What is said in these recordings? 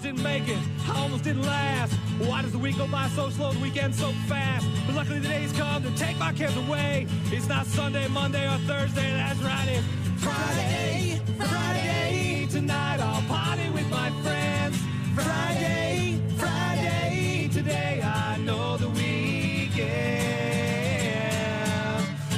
almost didn't make it. I almost didn't last. Why does the week go by so slow, the weekend so fast? But luckily the day's come to take my cares away. It's not Sunday, Monday, or Thursday. That's right, it's Friday. Friday. Tonight I'll party with my friends. Friday. Friday. Today I know the weekend.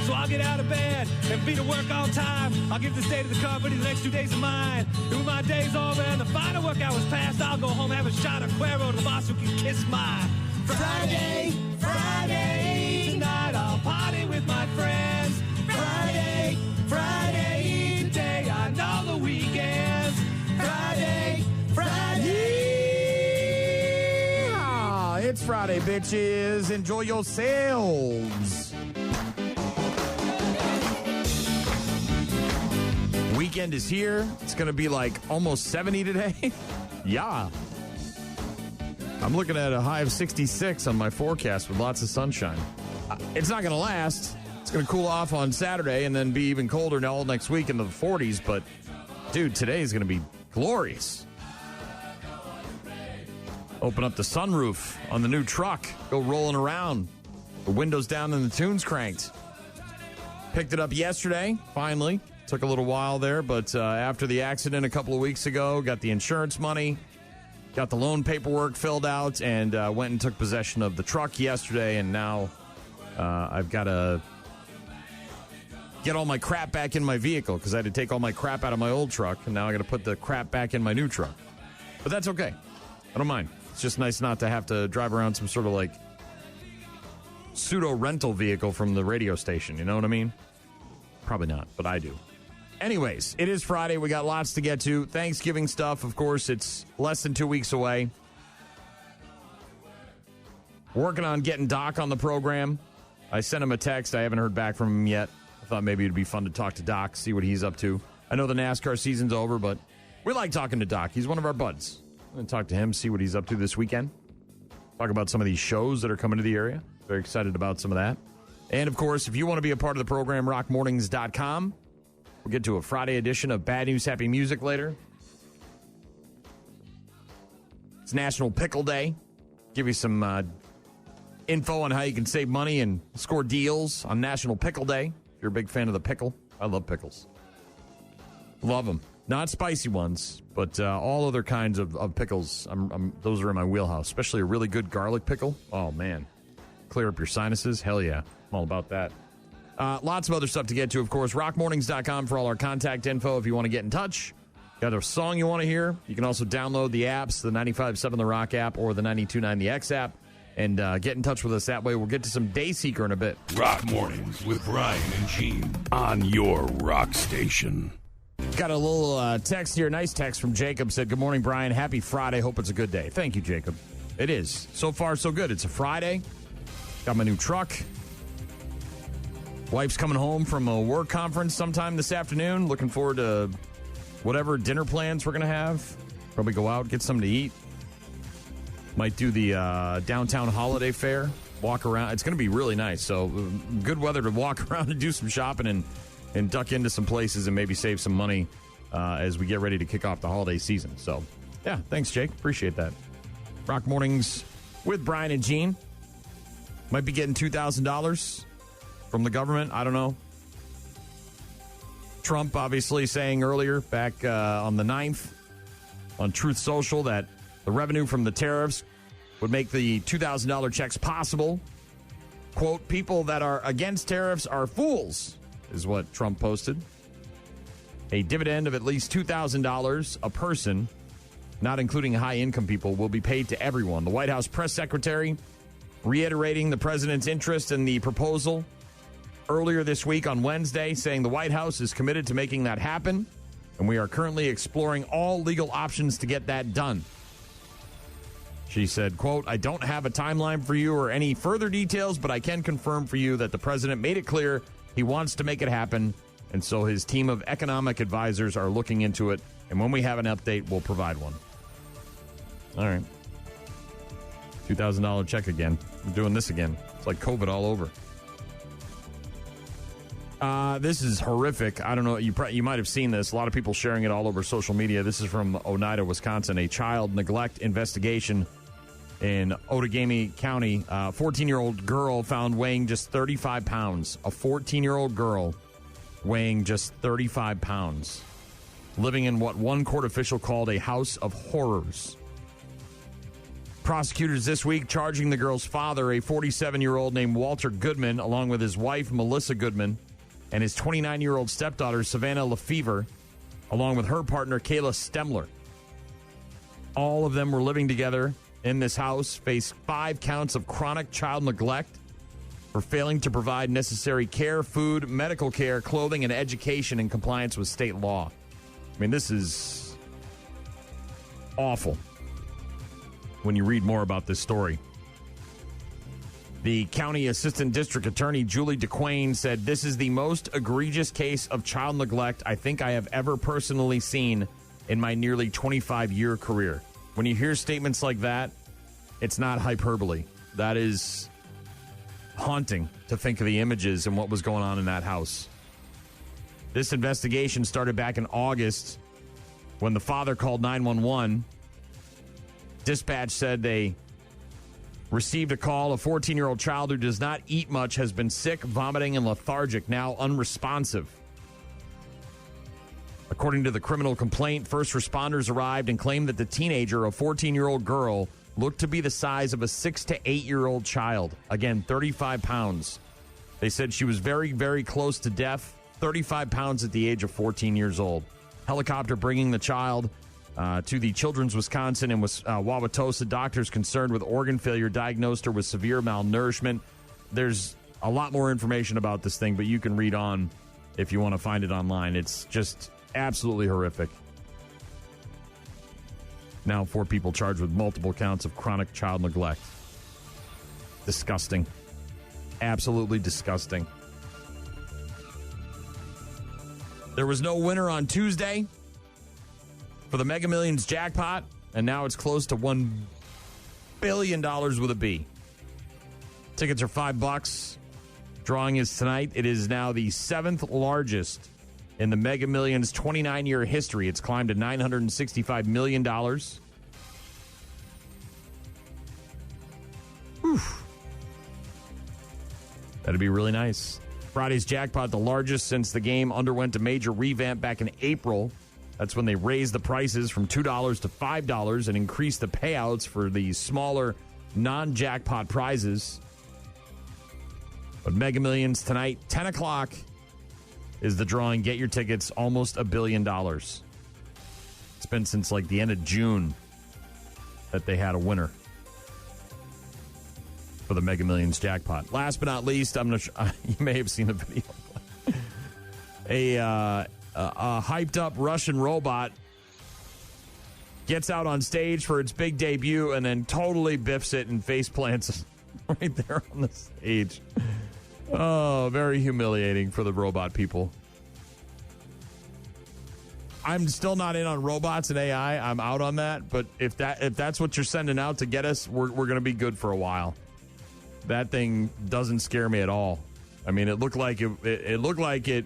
So I'll get out of bed and be to work on time. I'll give this day to the company, the next 2 days of mine. And when my day's over and the final work hour's passed, I'll go home, have a shot of Cuero to the boss who can kiss my Friday. Friday. Tonight I'll party with my friends. Friday. Friday. Today I know the weekends. Friday. Friday. Yeah, it's Friday, bitches. Enjoy yourselves. Weekend is here. It's going to be like almost 70 today. Yeah. I'm looking at a high of 66 on my forecast with lots of sunshine. It's not going to last. It's going to cool off on Saturday and then be even colder all next week into the 40s. But, dude, today is going to be glorious. Open up the sunroof on the new truck. Go rolling around. The windows down and the tunes cranked. Picked it up yesterday, finally. Took a little while there, but after the accident a couple of weeks ago, got the insurance money, got the loan paperwork filled out, and went and took possession of the truck yesterday, and now I've got to get all my crap back in my vehicle because I had to take all my crap out of my old truck, and now I got to put the crap back in my new truck. But that's okay. I don't mind. It's just nice not to have to drive around some sort of like pseudo-rental vehicle from the radio station, you know what I mean? Probably not, but I do. Anyways, it is Friday. We got lots to get to. Thanksgiving stuff, of course, it's less than 2 weeks away. Working on getting Doc on the program. I sent him a text. I haven't heard back from him yet. I thought maybe it'd be fun to talk to Doc, see what he's up to. I know the NASCAR season's over, but we like talking to Doc. He's one of our buds. I'm going to talk to him, see what he's up to this weekend. Talk about some of these shows that are coming to the area. Very excited about some of that. And, of course, if you want to be a part of the program, rockmornings.com. We'll get to a Friday edition of Bad News, Happy Music later. It's National Pickle Day. Give you some info on how you can save money and score deals on National Pickle Day. If you're a big fan of the pickle, I love pickles. Love them. Not spicy ones, but all other kinds of pickles. Those are in my wheelhouse, especially a really good garlic pickle. Oh, man. Clear up your sinuses. Hell yeah. I'm all about that. Lots of other stuff to get to, of course. Rockmornings.com for all our contact info if you want to get in touch. Got a song you want to hear? You can also download the apps, the 95.7 The Rock app or the 92.9 The X app, and get in touch with us that way. We'll get to some Dayseeker in a bit. Rock Mornings with Brian and Gene on your rock station. Got a little text here, nice text from Jacob. Said, good morning, Brian. Happy Friday. Hope it's a good day. Thank you, Jacob. It is. So far, so good. It's a Friday. Got my new truck. Wife's coming home from a work conference sometime this afternoon. Looking forward to whatever dinner plans we're going to have. Probably go out, get something to eat. Might do the downtown holiday fair. Walk around. It's going to be really nice. So good weather to walk around and do some shopping and duck into some places and maybe save some money as we get ready to kick off the holiday season. So, yeah, thanks, Jake. Appreciate that. Rock Mornings with Brian and Gene. Might be getting $2,000 from the government. I don't know. Trump obviously saying earlier back on the 9th on Truth Social that the revenue from the tariffs would make the $2,000 checks possible. Quote, people that are against tariffs are fools, is what Trump posted. A dividend of at least $2,000 a person, not including high-income people, will be paid to everyone. The White House press secretary reiterating the president's interest in the proposal earlier this week on Wednesday, saying the White House is committed to making that happen, and we are currently exploring all legal options to get that done. She said, quote, I don't have a timeline for you or any further details, but I can confirm for you that the president made it clear he wants to make it happen, and so his team of economic advisors are looking into it, and when we have an update, we'll provide one. All right. $2,000 check again. We're doing this again. It's like COVID all over. This is horrific. I don't know. You might have seen this. A lot of people sharing it all over social media. This is from Oneida, Wisconsin. A child neglect investigation in Outagamie County. 14-year-old girl found weighing just 35 pounds. A 14-year-old girl weighing just 35 pounds. Living in what one court official called a house of horrors. Prosecutors this week charging the girl's father, a 47-year-old named Walter Goodman, along with his wife, Melissa Goodman, and his 29-year-old stepdaughter, Savannah Lefevre, along with her partner, Kayla Stemler. All of them were living together in this house, faced 5 counts of chronic child neglect for failing to provide necessary care, food, medical care, clothing, and education in compliance with state law. I mean, this is awful when you read more about this story. The county assistant district attorney, Julie DeQuain, said, "This is the most egregious case of child neglect I think I have ever personally seen in my nearly 25-year career." When you hear statements like that, it's not hyperbole. That is haunting to think of the images and what was going on in that house. This investigation started back in August when the father called 911. Dispatch said they received a call. A 14-year-old child who does not eat much has been sick, vomiting, and lethargic, now unresponsive. According to the criminal complaint, first responders arrived and claimed that the teenager, a 14-year-old girl, looked to be the size of a 6 to 8-year-old child. Again, 35 pounds. They said she was very, very close to death, 35 pounds at the age of 14 years old. Helicopter bringing the child to the Children's Wisconsin and Wauwatosa. Doctors concerned with organ failure diagnosed her with severe malnourishment. There's a lot more information about this thing, but you can read on if you want to find it online. It's just absolutely horrific. Now 4 people charged with multiple counts of chronic child neglect. Disgusting. Absolutely disgusting. There was no winner on Tuesday for the Mega Millions jackpot, and now it's close to $1 billion with a B. Tickets are $5. Drawing is tonight. It is now the 7th largest in the Mega Millions 29-year history. It's climbed to $965 million. Oof. That'd be really nice. Friday's jackpot, the largest since the game underwent a major revamp back in April. That's when they raised the prices from $2 to $5 and increased the payouts for the smaller non-jackpot prizes. But Mega Millions tonight, 10 o'clock, is the drawing. Get your tickets, almost $1 billion. It's been since like the end of June that they had a winner for the Mega Millions jackpot. Last but not least, you may have seen the video. A hyped up Russian robot gets out on stage for its big debut and then totally biffs it and face plants right there on the stage. Oh, very humiliating for the robot people. I'm still not in on robots and AI. I'm out on that. But if that's what you're sending out to get us, we're going to be good for a while. That thing doesn't scare me at all. I mean, it looked like it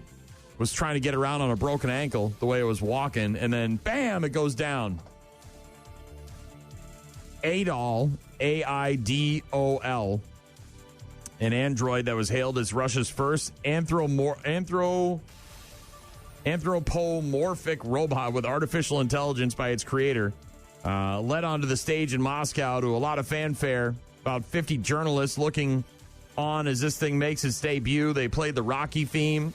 was trying to get around on a broken ankle the way it was walking, and then bam, it goes down. Aidol, AIDOL, an android that was hailed as Russia's first anthropomorphic robot with artificial intelligence by its creator, led onto the stage in Moscow to a lot of fanfare. About 50 journalists looking on as this thing makes its debut. They played the Rocky theme.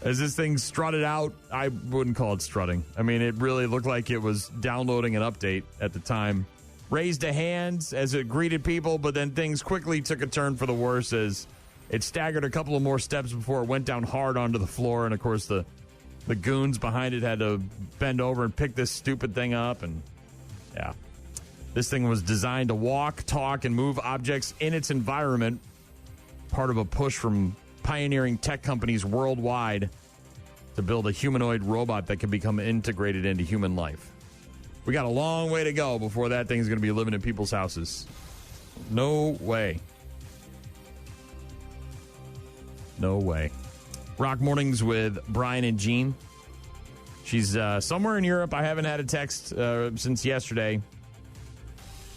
As this thing strutted out, I wouldn't call it strutting. I mean, it really looked like it was downloading an update at the time. Raised a hand as it greeted people, but then things quickly took a turn for the worse as it staggered a couple of more steps before it went down hard onto the floor. And, of course, the goons behind it had to bend over and pick this stupid thing up. And, yeah, this thing was designed to walk, talk, and move objects in its environment, part of a push from pioneering tech companies worldwide to build a humanoid robot that can become integrated into human life. We got a long way to go before that thing's going to be living in people's houses. No way. No way. Rock Mornings with Brian and Jean. She's somewhere in Europe. I haven't had a text since yesterday.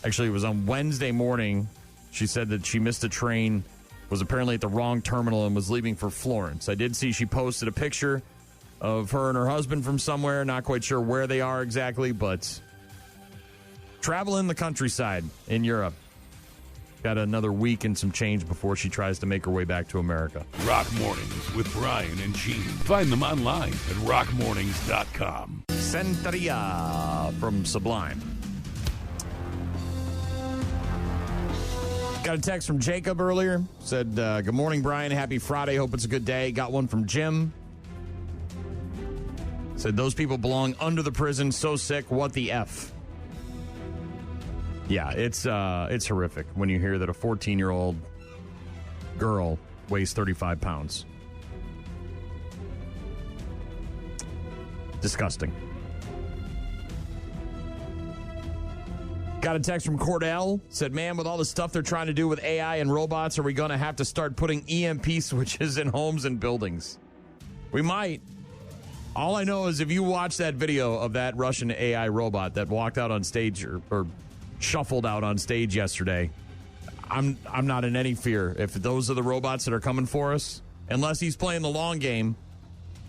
Actually, it was on Wednesday morning. She said that she missed a train, was apparently at the wrong terminal, and was leaving for Florence. I did see she posted a picture of her and her husband from somewhere. Not quite sure where they are exactly, but traveling the countryside in Europe. Got another week and some change before she tries to make her way back to America. Rock Mornings with Brian and Gene. Find them online at rockmornings.com. Centria from Sublime. Got a text from Jacob earlier. Said, good morning, Brian. Happy Friday. Hope it's a good day. Got one from Jim. Said, those people belong under the prison. So sick. What the F? Yeah, it's horrific when you hear that a 14-year-old girl weighs 35 pounds. Disgusting. Got a text from Cordell. Said, man, with all the stuff they're trying to do with AI and robots, are we going to have to start putting EMP switches in homes and buildings? We might. All I know is if you watch that video of that Russian AI robot that walked out on stage or shuffled out on stage yesterday, I'm not in any fear. If those are the robots that are coming for us, unless he's playing the long game,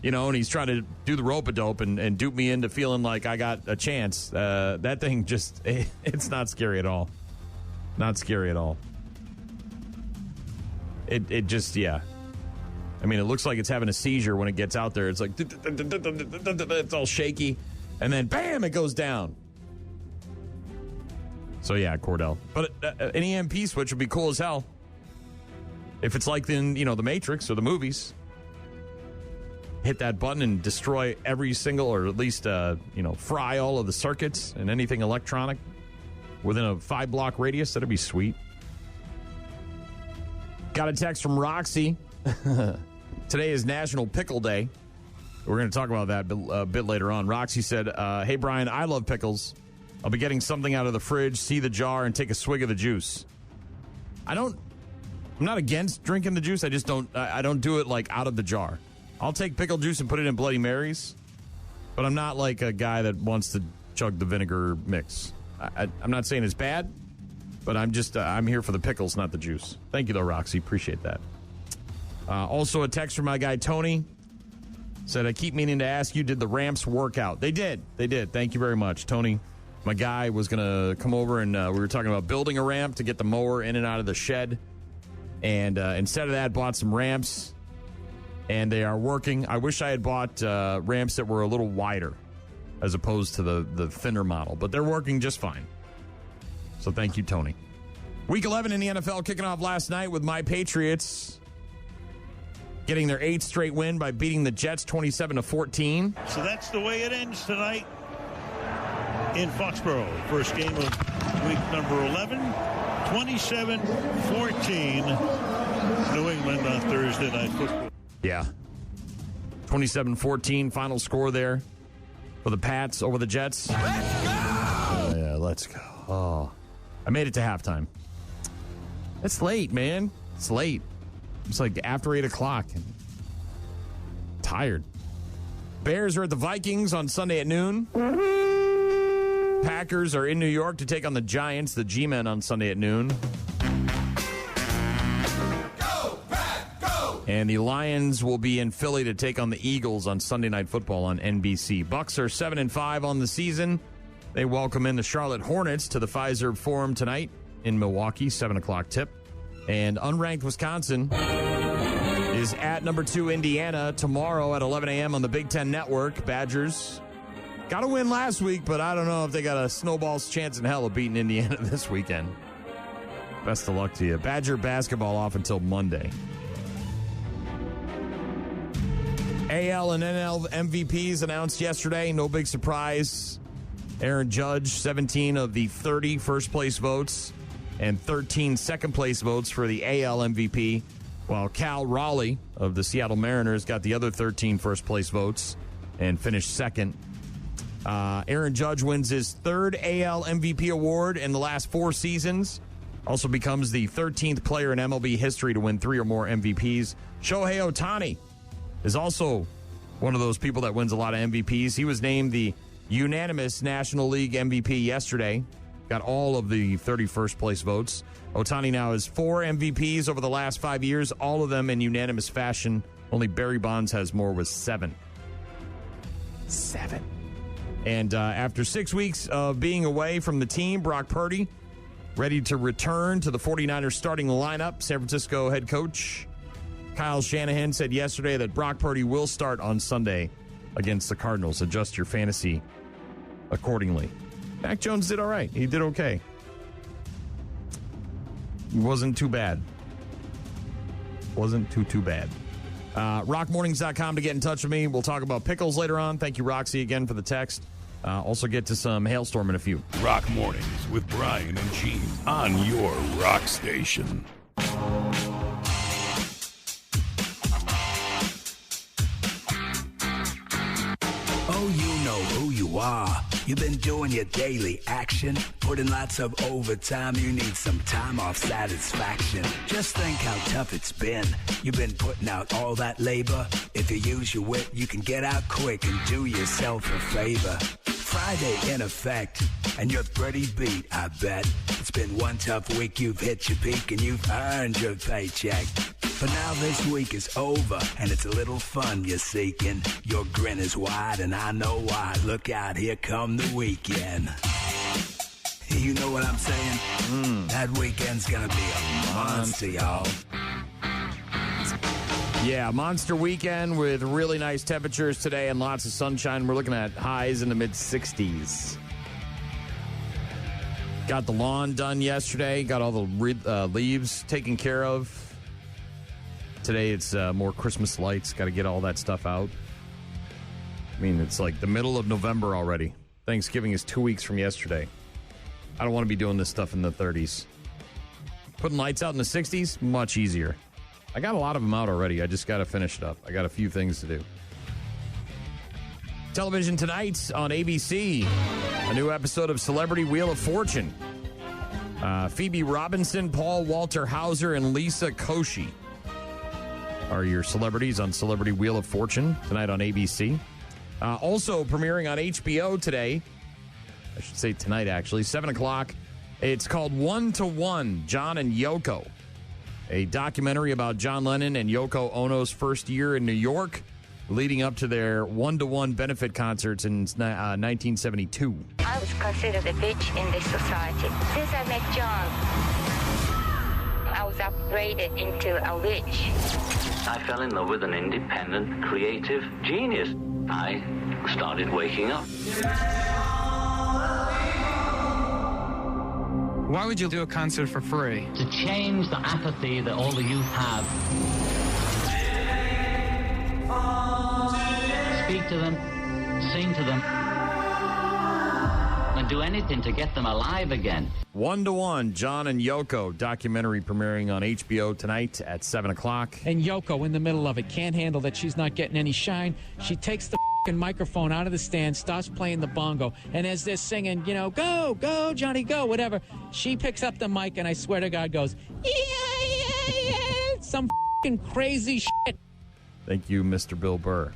you know, and he's trying to do the rope-a-dope and dupe me into feeling like I got a chance, that thing just, it's not scary at all. Not scary at all. It just, yeah. I mean, it looks like it's having a seizure when it gets out there. It's like, it's all shaky, and then bam, it goes down. So, yeah, Cordell. But an EMP switch would be cool as hell. If it's like in, you know, The Matrix or the movies. Hit that button and destroy every single, or at least, fry all of the circuits and anything electronic within a 5-block radius. That'd be sweet. Got a text from Roxy. Today is National Pickle Day. We're going to talk about that a bit later on. Roxy said, hey, Brian, I love pickles. I'll be getting something out of the fridge, see the jar, and take a swig of the juice. I'm not against drinking the juice. I just don't do it like out of the jar. I'll take pickle juice and put it in Bloody Marys, but I'm not like a guy that wants to chug the vinegar mix. I'm not saying it's bad, but I'm here for the pickles, not the juice. Thank you, though, Roxy. Appreciate that. Also, a text from my guy, Tony. Said, I keep meaning to ask you, did the ramps work out? They did. Thank you very much, Tony. My guy was going to come over, and we were talking about building a ramp to get the mower in and out of the shed. And instead of that, bought some ramps, and they are working. I wish I had bought ramps that were a little wider as opposed to the thinner model. But they're working just fine. So thank you, Tony. Week 11 in the NFL kicking off last night with my Patriots getting their 8th straight win by beating the Jets 27-14. So that's the way it ends tonight in Foxborough. First game of week number 11, 27-14, New England on Thursday Night Football. Yeah. 27-14 final score there for the Pats over the Jets. Let's go! Yeah, let's go. Oh, I made it to halftime. It's late, man. It's late. It's like after 8 o'clock. Tired. Bears are at the Vikings on Sunday at noon. Packers are in New York to take on the Giants, the G-Men, on Sunday at noon. Go, Pack, go! And the Lions will be in Philly to take on the Eagles on Sunday Night Football on NBC. Bucks are 7-5 on the season. They welcome in the Charlotte Hornets to the Pfizer Forum tonight in Milwaukee, 7 o'clock tip. And unranked Wisconsin is at number 2 Indiana tomorrow at 11 a.m. on the Big Ten Network. Badgers got a win last week, but I don't know if they got a snowball's chance in hell of beating Indiana this weekend. Best of luck to you. Badger basketball off until Monday. AL and NL MVPs announced yesterday. No big surprise. Aaron Judge, 17 of the 30 first-place votes and 13 second-place votes for the AL MVP, while Cal Raleigh of the Seattle Mariners got the other 13 first-place votes and finished second. Aaron Judge wins his third AL MVP award in the last 4 seasons. Also becomes the 13th player in MLB history to win 3 or more MVPs. Shohei Ohtani is also one of those people that wins a lot of MVPs. He was named the unanimous National League MVP yesterday. Got all of the 31st place votes. Ohtani now has 4 MVPs over the last 5 years, all of them in unanimous fashion. Only Barry Bonds has more with 7. 7. And after 6 weeks of being away from the team, Brock Purdy ready to return to the 49ers starting lineup. San Francisco head coach Kyle Shanahan said yesterday that Brock Purdy will start on Sunday against the Cardinals. Adjust your fantasy accordingly. Mac Jones did all right. He did okay. It wasn't too bad. Wasn't too bad. RockMornings.com to get in touch with me. We'll talk about pickles later on. Thank you, Roxy, again for the text. Also get to some hailstorm in a few. Rock Mornings with Brian and Gene on your rock station. Oh, you know who you are. You've been doing your daily action, putting lots of overtime. You need some time off satisfaction. Just think how tough it's been. You've been putting out all that labor. If you use your wit, you can get out quick and do yourself a favor. Friday in effect, and you're pretty beat, I bet. It's been one tough week, you've hit your peak, and you've earned your paycheck. But now this week is over, and it's a little fun you're seeking. Your grin is wide, and I know why. Look out, here come the weekend. You know what I'm saying? That weekend's gonna be a monster, y'all. Yeah, monster weekend with really nice temperatures today and lots of sunshine. We're looking at highs in the mid-60s. Got the lawn done yesterday. Got all the leaves taken care of. Today it's more Christmas lights. Got to get all that stuff out. I mean, it's like the middle of November already. Thanksgiving is 2 weeks from yesterday. I don't want to be doing this stuff in the 30s. Putting lights out in the 60s, much easier. I got a lot of them out already. I just got to finish it up. I got a few things to do. Television tonight on ABC. A new episode of Celebrity Wheel of Fortune. Phoebe Robinson, Paul Walter Hauser, and Lisa Koshy are your celebrities on Celebrity Wheel of Fortune tonight on ABC. Also premiering on HBO today. I should say tonight, actually. 7 o'clock. It's called 1 to 1, John and Yoko. A documentary about John Lennon and Yoko Ono's first year in New York, leading up to their 1-to-1 benefit concerts in 1972. I was considered a bitch in this society. Since I met John, I was upgraded into a witch. I fell in love with an independent, creative genius. I started waking up. Why would you do a concert for free? To change the apathy that all the youth have. Speak to them, sing to them, and do anything to get them alive again. 1 to 1, John and Yoko documentary premiering on HBO tonight at 7 o'clock. And Yoko, in the middle of it, can't handle that she's not getting any shine. She takes the microphone out of the stand, starts playing the bongo, and as they're singing, you know, go, go, Johnny, go, whatever, she picks up the mic and I swear to God goes, yeah, some crazy shit. Thank you, Mr. Bill Burr.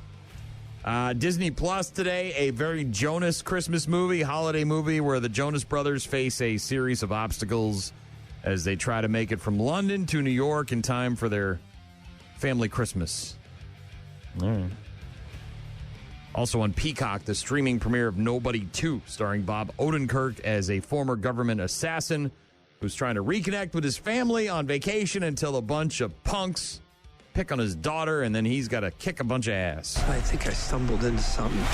Disney Plus today, a very Jonas Christmas movie, holiday movie, where the Jonas Brothers face a series of obstacles as they try to make it from London to New York in time for their family Christmas. All right. Also on Peacock, the streaming premiere of Nobody 2, starring Bob Odenkirk as a former government assassin who's trying to reconnect with his family on vacation until a bunch of punks pick on his daughter, and then he's got to kick a bunch of ass. I think I stumbled into something.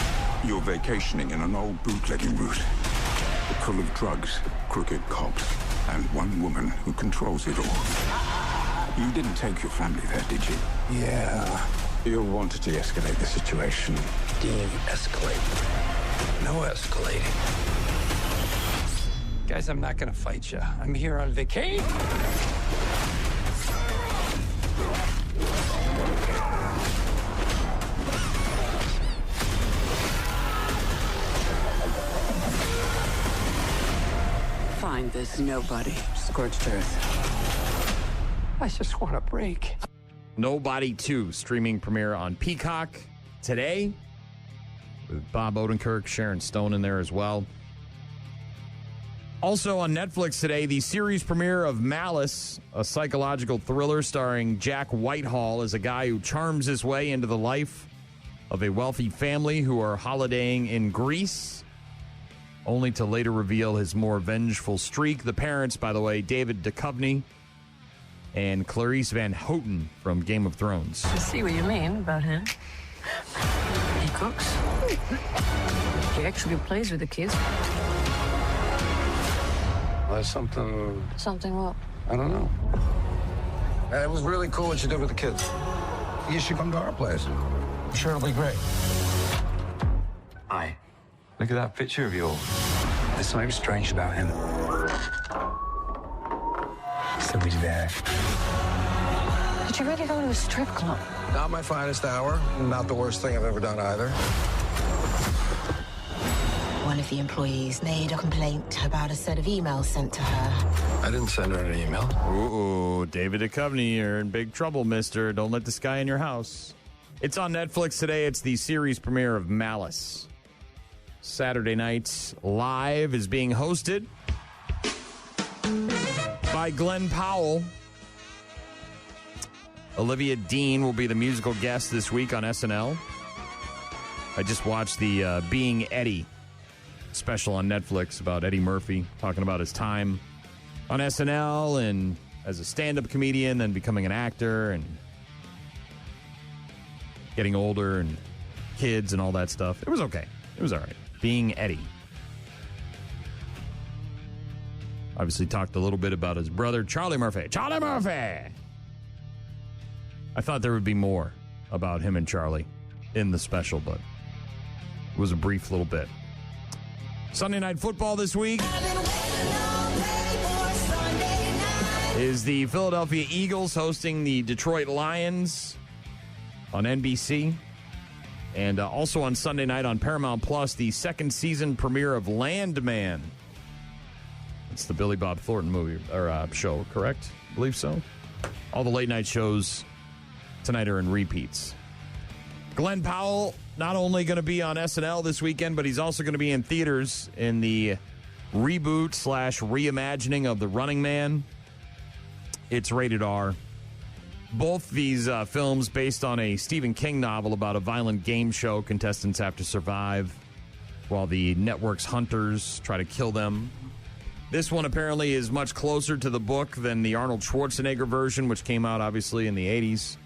You're vacationing in an old bootlegging route, full of drugs, crooked cops, and one woman who controls it all. You didn't take your family there, did you? Yeah. You'll want to de-escalate the situation. De-escalate. No escalating. Guys, I'm not going to fight you. I'm here on vacation. find this nobody. Scorched earth. I just want a break. Nobody 2, streaming premiere on Peacock today, with Bob Odenkirk, Sharon Stone in there as well. Also on Netflix today, the series premiere of Malice, a psychological thriller starring Jack Whitehall as a guy who charms his way into the life of a wealthy family who are holidaying in Greece, only to later reveal his more vengeful streak. The parents, by the way, David Duchovny and Clarice Van Houten from Game of Thrones. I see what you mean about him. He cooks. He actually plays with the kids. There's something... Something what? I don't know. It was really cool what you did with the kids. You should come to our place. I'm sure it'll be great. Hi. Look at that picture of yours. There's something strange about him. So he's there. Did you really go to a strip club? Not my finest hour. Not the worst thing I've ever done either. One of the employees made a complaint about a set of emails sent to her. I didn't send her an email. Ooh, David Duchovny, you're in big trouble, mister. Don't let this guy in your house. It's on Netflix today. It's the series premiere of Malice. Saturday night live is being hosted by Glenn Powell. Olivia Dean will be the musical guest this week on SNL. I just watched the Being Eddie special on Netflix about Eddie Murphy, talking about his time on SNL and as a stand-up comedian, then becoming an actor and getting older and kids and all that stuff. It was okay. It was all right. Being Eddie. Obviously talked a little bit about his brother, Charlie Murphy. Charlie Murphy! I thought there would be more about him and Charlie in the special, but it was a brief little bit. Sunday Night Football this week is the Philadelphia Eagles hosting the Detroit Lions on NBC. And also on Sunday night on Paramount Plus, the second season premiere of Landman. It's the Billy Bob Thornton movie or show, correct? I believe so. All the late night shows tonight are in repeats. Glenn Powell not only going to be on SNL this weekend, but he's also going to be in theaters in the reboot / reimagining of The Running Man. It's rated R. Both these films based on a Stephen King novel about a violent game show contestants have to survive while the network's hunters try to kill them. This one apparently is much closer to the book than the Arnold Schwarzenegger version, which came out obviously in the 80s.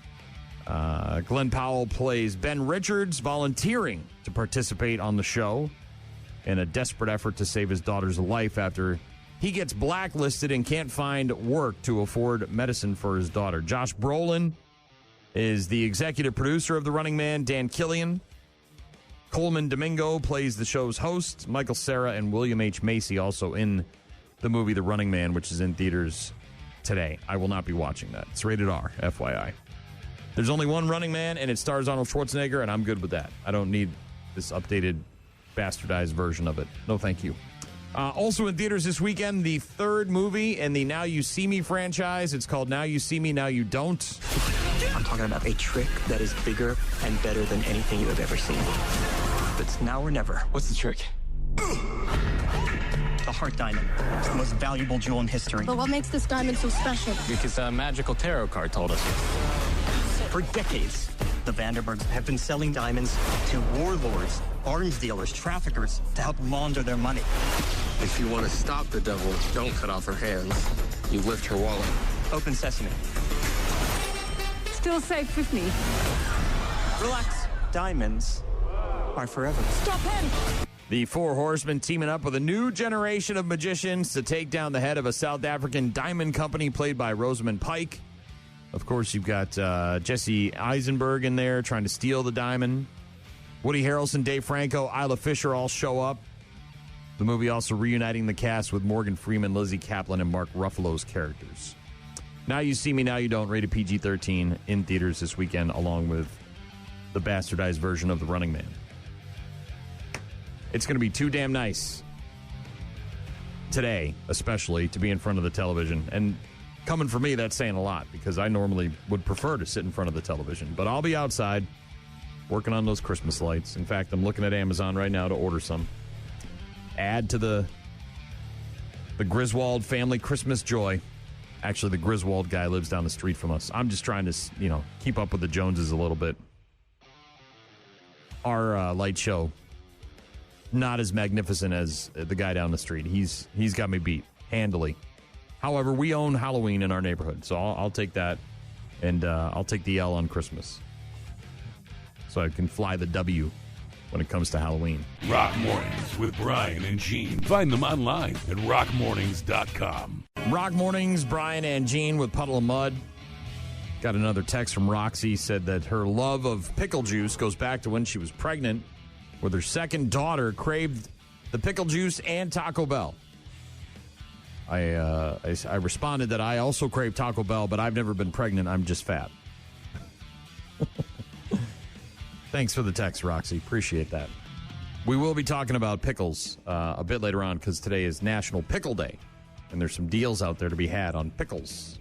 Glenn Powell plays Ben Richards, volunteering to participate on the show in a desperate effort to save his daughter's life after he gets blacklisted and can't find work to afford medicine for his daughter. Josh Brolin is the executive producer of The Running Man. Dan Killian. Coleman Domingo plays the show's host. Michael Cera and William H. Macy also in the movie The Running Man, which is in theaters today. I will not be watching that. It's rated R, FYI. There's only one Running Man, and it stars Arnold Schwarzenegger, and I'm good with that. I don't need this updated, bastardized version of it. No, thank you. Also in theaters this weekend, the third movie in the Now You See Me franchise. It's called Now You See Me, Now You Don't. I'm talking about a trick that is bigger and better than anything you have ever seen. It's now or never. What's the trick? The heart diamond. It's the most valuable jewel in history. But what makes this diamond so special? Because a magical tarot card told us. For decades, the Vanderbergs have been selling diamonds to warlords, arms dealers, traffickers to help launder their money. If you want to stop the devil, don't cut off her hands. You lift her wallet. Open sesame. Still safe with me. Relax. Diamonds are forever. Stop him! The Four Horsemen teaming up with a new generation of magicians to take down the head of a South African diamond company played by Rosamund Pike. Of course, you've got Jesse Eisenberg in there trying to steal the diamond. Woody Harrelson, Dave Franco, Isla Fisher all show up. The movie also reuniting the cast with Morgan Freeman, Lizzie Kaplan, and Mark Ruffalo's characters. Now You See Me, Now You Don't, rated PG-13 in theaters this weekend, along with the bastardized version of The Running Man. It's going to be too damn nice today, especially, to be in front of the television. And coming from me, that's saying a lot because I normally would prefer to sit in front of the television. But I'll be outside working on those Christmas lights. In fact, I'm looking at Amazon right now to order some. Add to the Griswold family Christmas joy. Actually, the Griswold guy lives down the street from us. I'm just trying to, keep up with the Joneses a little bit. Our light show, not as magnificent as the guy down the street. He's got me beat handily. However, we own Halloween in our neighborhood, so I'll take that, and I'll take the L on Christmas. So I can fly the W when it comes to Halloween. Rock Mornings with Brian and Gene. Find them online at rockmornings.com. Rock Mornings, Brian and Gene with Puddle of Mud. Got another text from Roxy, said that her love of pickle juice goes back to when she was pregnant with her second daughter, craved the pickle juice and Taco Bell. I responded that I also crave Taco Bell, but I've never been pregnant. I'm just fat. Thanks for the text, Roxy. Appreciate that. We will be talking about pickles a bit later on because today is National Pickle Day, and there's some deals out there to be had on pickles.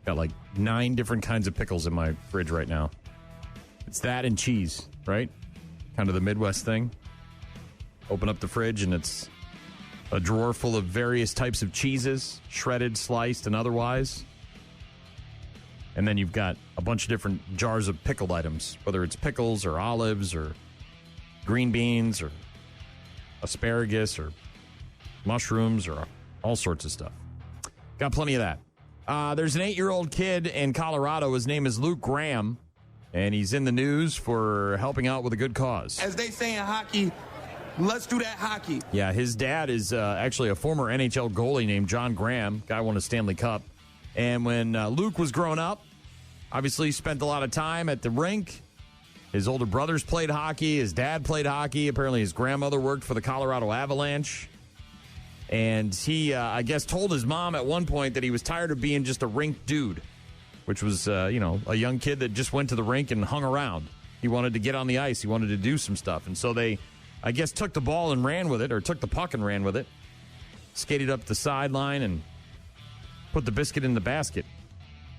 Got like 9 different kinds of pickles in my fridge right now. It's that and cheese, right? Kind of the Midwest thing. Open up the fridge and it's a drawer full of various types of cheeses, shredded, sliced, and otherwise. And then you've got a bunch of different jars of pickled items, whether it's pickles or olives or green beans or asparagus or mushrooms or all sorts of stuff. Got plenty of that. There's an 8-year-old kid in Colorado. His name is Luke Graham, and he's in the news for helping out with a good cause. As they say in hockey, let's do that hockey. Yeah, his dad is actually a former NHL goalie named John Graham. Guy won a Stanley Cup. And when Luke was growing up, obviously he spent a lot of time at the rink. His older brothers played hockey. His dad played hockey. Apparently his grandmother worked for the Colorado Avalanche. And he, I guess, told his mom at one point that he was tired of being just a rink dude, which was, a young kid that just went to the rink and hung around. He wanted to get on the ice. He wanted to do some stuff. And so they, I guess, took the ball and ran with it, or took the puck and ran with it, skated up the sideline and put the biscuit in the basket.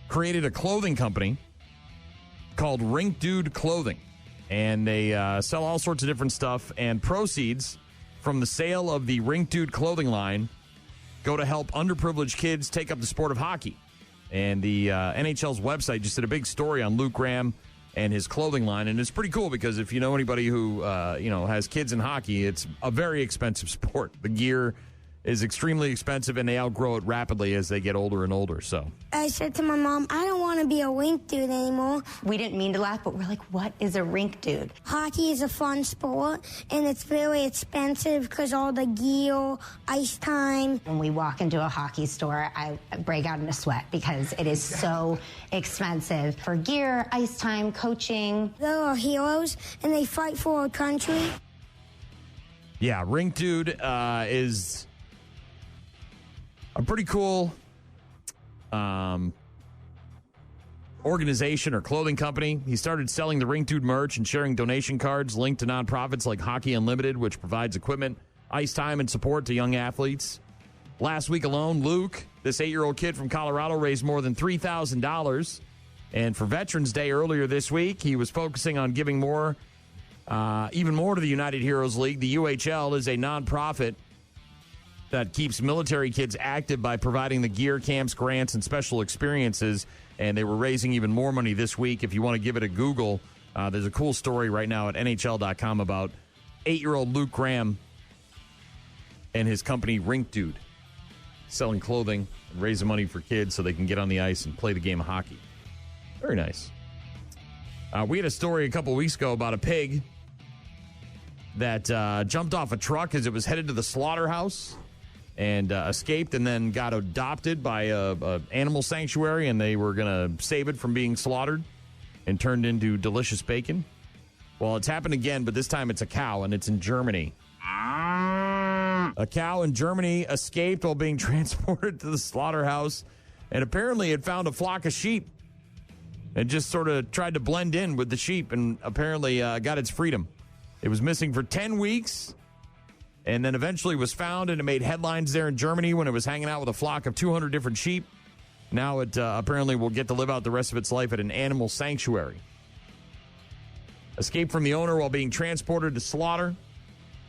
Created a clothing company called Rink Dude Clothing. And they sell all sorts of different stuff, and proceeds from the sale of the Rink Dude clothing line go to help underprivileged kids take up the sport of hockey. And the NHL's website just did a big story on Luke Graham and his clothing line. And it's pretty cool because if you know anybody who, has kids in hockey, it's a very expensive sport. The gear is extremely expensive, and they outgrow it rapidly as they get older and older. So I said to my mom, I don't want to be a rink dude anymore. We didn't mean to laugh, but we're like, what is a rink dude? Hockey is a fun sport, and it's very expensive because all the gear, ice time. When we walk into a hockey store, I break out in a sweat because it is so expensive for gear, ice time, coaching. There are heroes, and they fight for our country. Yeah, Rink Dude is a pretty cool organization or clothing company. He started selling the Rink Dude merch and sharing donation cards linked to nonprofits like Hockey Unlimited, which provides equipment, ice time, and support to young athletes. Last week alone, Luke, this 8-year-old kid from Colorado, raised more than $3,000. And for Veterans Day earlier this week, he was focusing on giving more, even more to the United Heroes League. The UHL is a nonprofit that keeps military kids active by providing the gear, camps, grants, and special experiences. And they were raising even more money this week. If you want to give it a Google, there's a cool story right now at NHL.com about 8-year-old Luke Graham and his company, Rink Dude, selling clothing and raising money for kids so they can get on the ice and play the game of hockey. Very nice. We had a story a couple weeks ago about a pig that jumped off a truck as it was headed to the slaughterhouse and escaped, and then got adopted by a animal sanctuary, and they were going to save it from being slaughtered and turned into delicious bacon. Well, it's happened again, but this time it's a cow, and it's in Germany. A cow in Germany escaped while being transported to the slaughterhouse, and apparently it found a flock of sheep and just sort of tried to blend in with the sheep, and apparently got its freedom. It was missing for 10 weeks. and then eventually was found, and it made headlines there in Germany when it was hanging out with a flock of 200 different sheep. Now it apparently will get to live out the rest of its life at an animal sanctuary. Escaped from the owner while being transported to slaughter.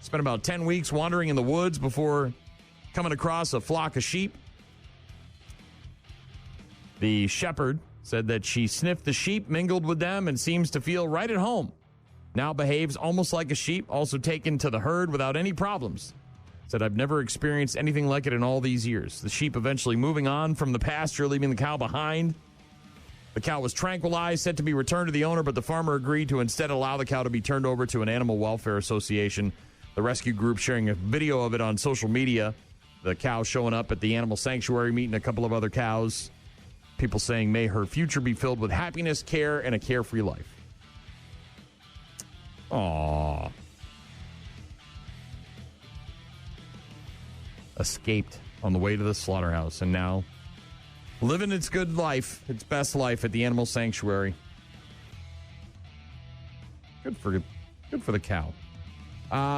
Spent about 10 weeks wandering in the woods before coming across a flock of sheep. The shepherd said that she sniffed the sheep, mingled with them, and seems to feel right at home. Now behaves almost like a sheep, also taken to the herd without any problems. Said, I've never experienced anything like it in all these years. The sheep eventually moving on from the pasture, leaving the cow behind. The cow was tranquilized, set to be returned to the owner, but the farmer agreed to instead allow the cow to be turned over to an animal welfare association. The rescue group sharing a video of it on social media. The cow showing up at the animal sanctuary, meeting a couple of other cows. People saying, may her future be filled with happiness, care, and a carefree life. Aww. Escaped on the way to the slaughterhouse, and now living its good life, its best life at the animal sanctuary. Good for the cow.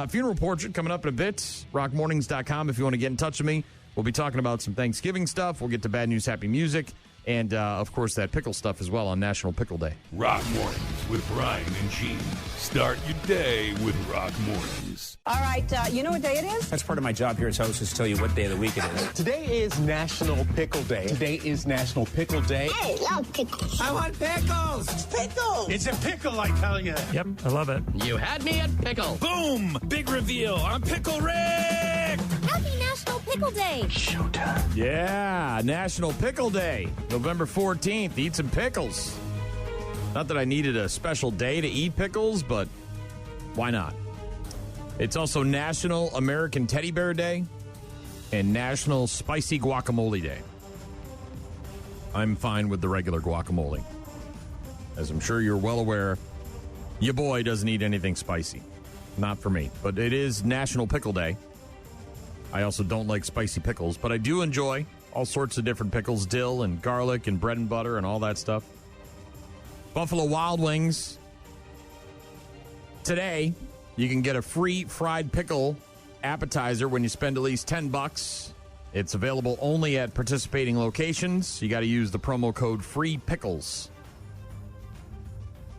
Funeral portrait coming up in a bit. Rockmornings.com if you want to get in touch with me. We'll be talking about some Thanksgiving stuff. We'll get to bad news, happy music. And, of course, that pickle stuff as well on National Pickle Day. Rock Mornings with Brian and Gene. Start your day with Rock Mornings. All right, you know what day it is? That's part of my job here as host is to tell you what day of the week it is. Today is National Pickle Day. Today is National Pickle Day. I love pickles. I want pickles. It's pickles. It's a pickle, I tell you. Yep, I love it. You had me at pickle. Boom! Big reveal. I'm Pickle Rick. Happy National Pickle Day. Showtime. Yeah, National Pickle Day. November 14th. Eat some pickles. Not that I needed a special day to eat pickles, but why not? It's also National American Teddy Bear Day and National Spicy Guacamole Day. I'm fine with the regular guacamole. As I'm sure you're well aware, your boy doesn't eat anything spicy. Not for me. But it is National Pickle Day. I also don't like spicy pickles, but I do enjoy all sorts of different pickles, dill and garlic and bread and butter and all that stuff. Buffalo Wild Wings. Today, you can get a free fried pickle appetizer when you spend at least $10. It's available only at participating locations. You got to use the promo code FREEPICKLES.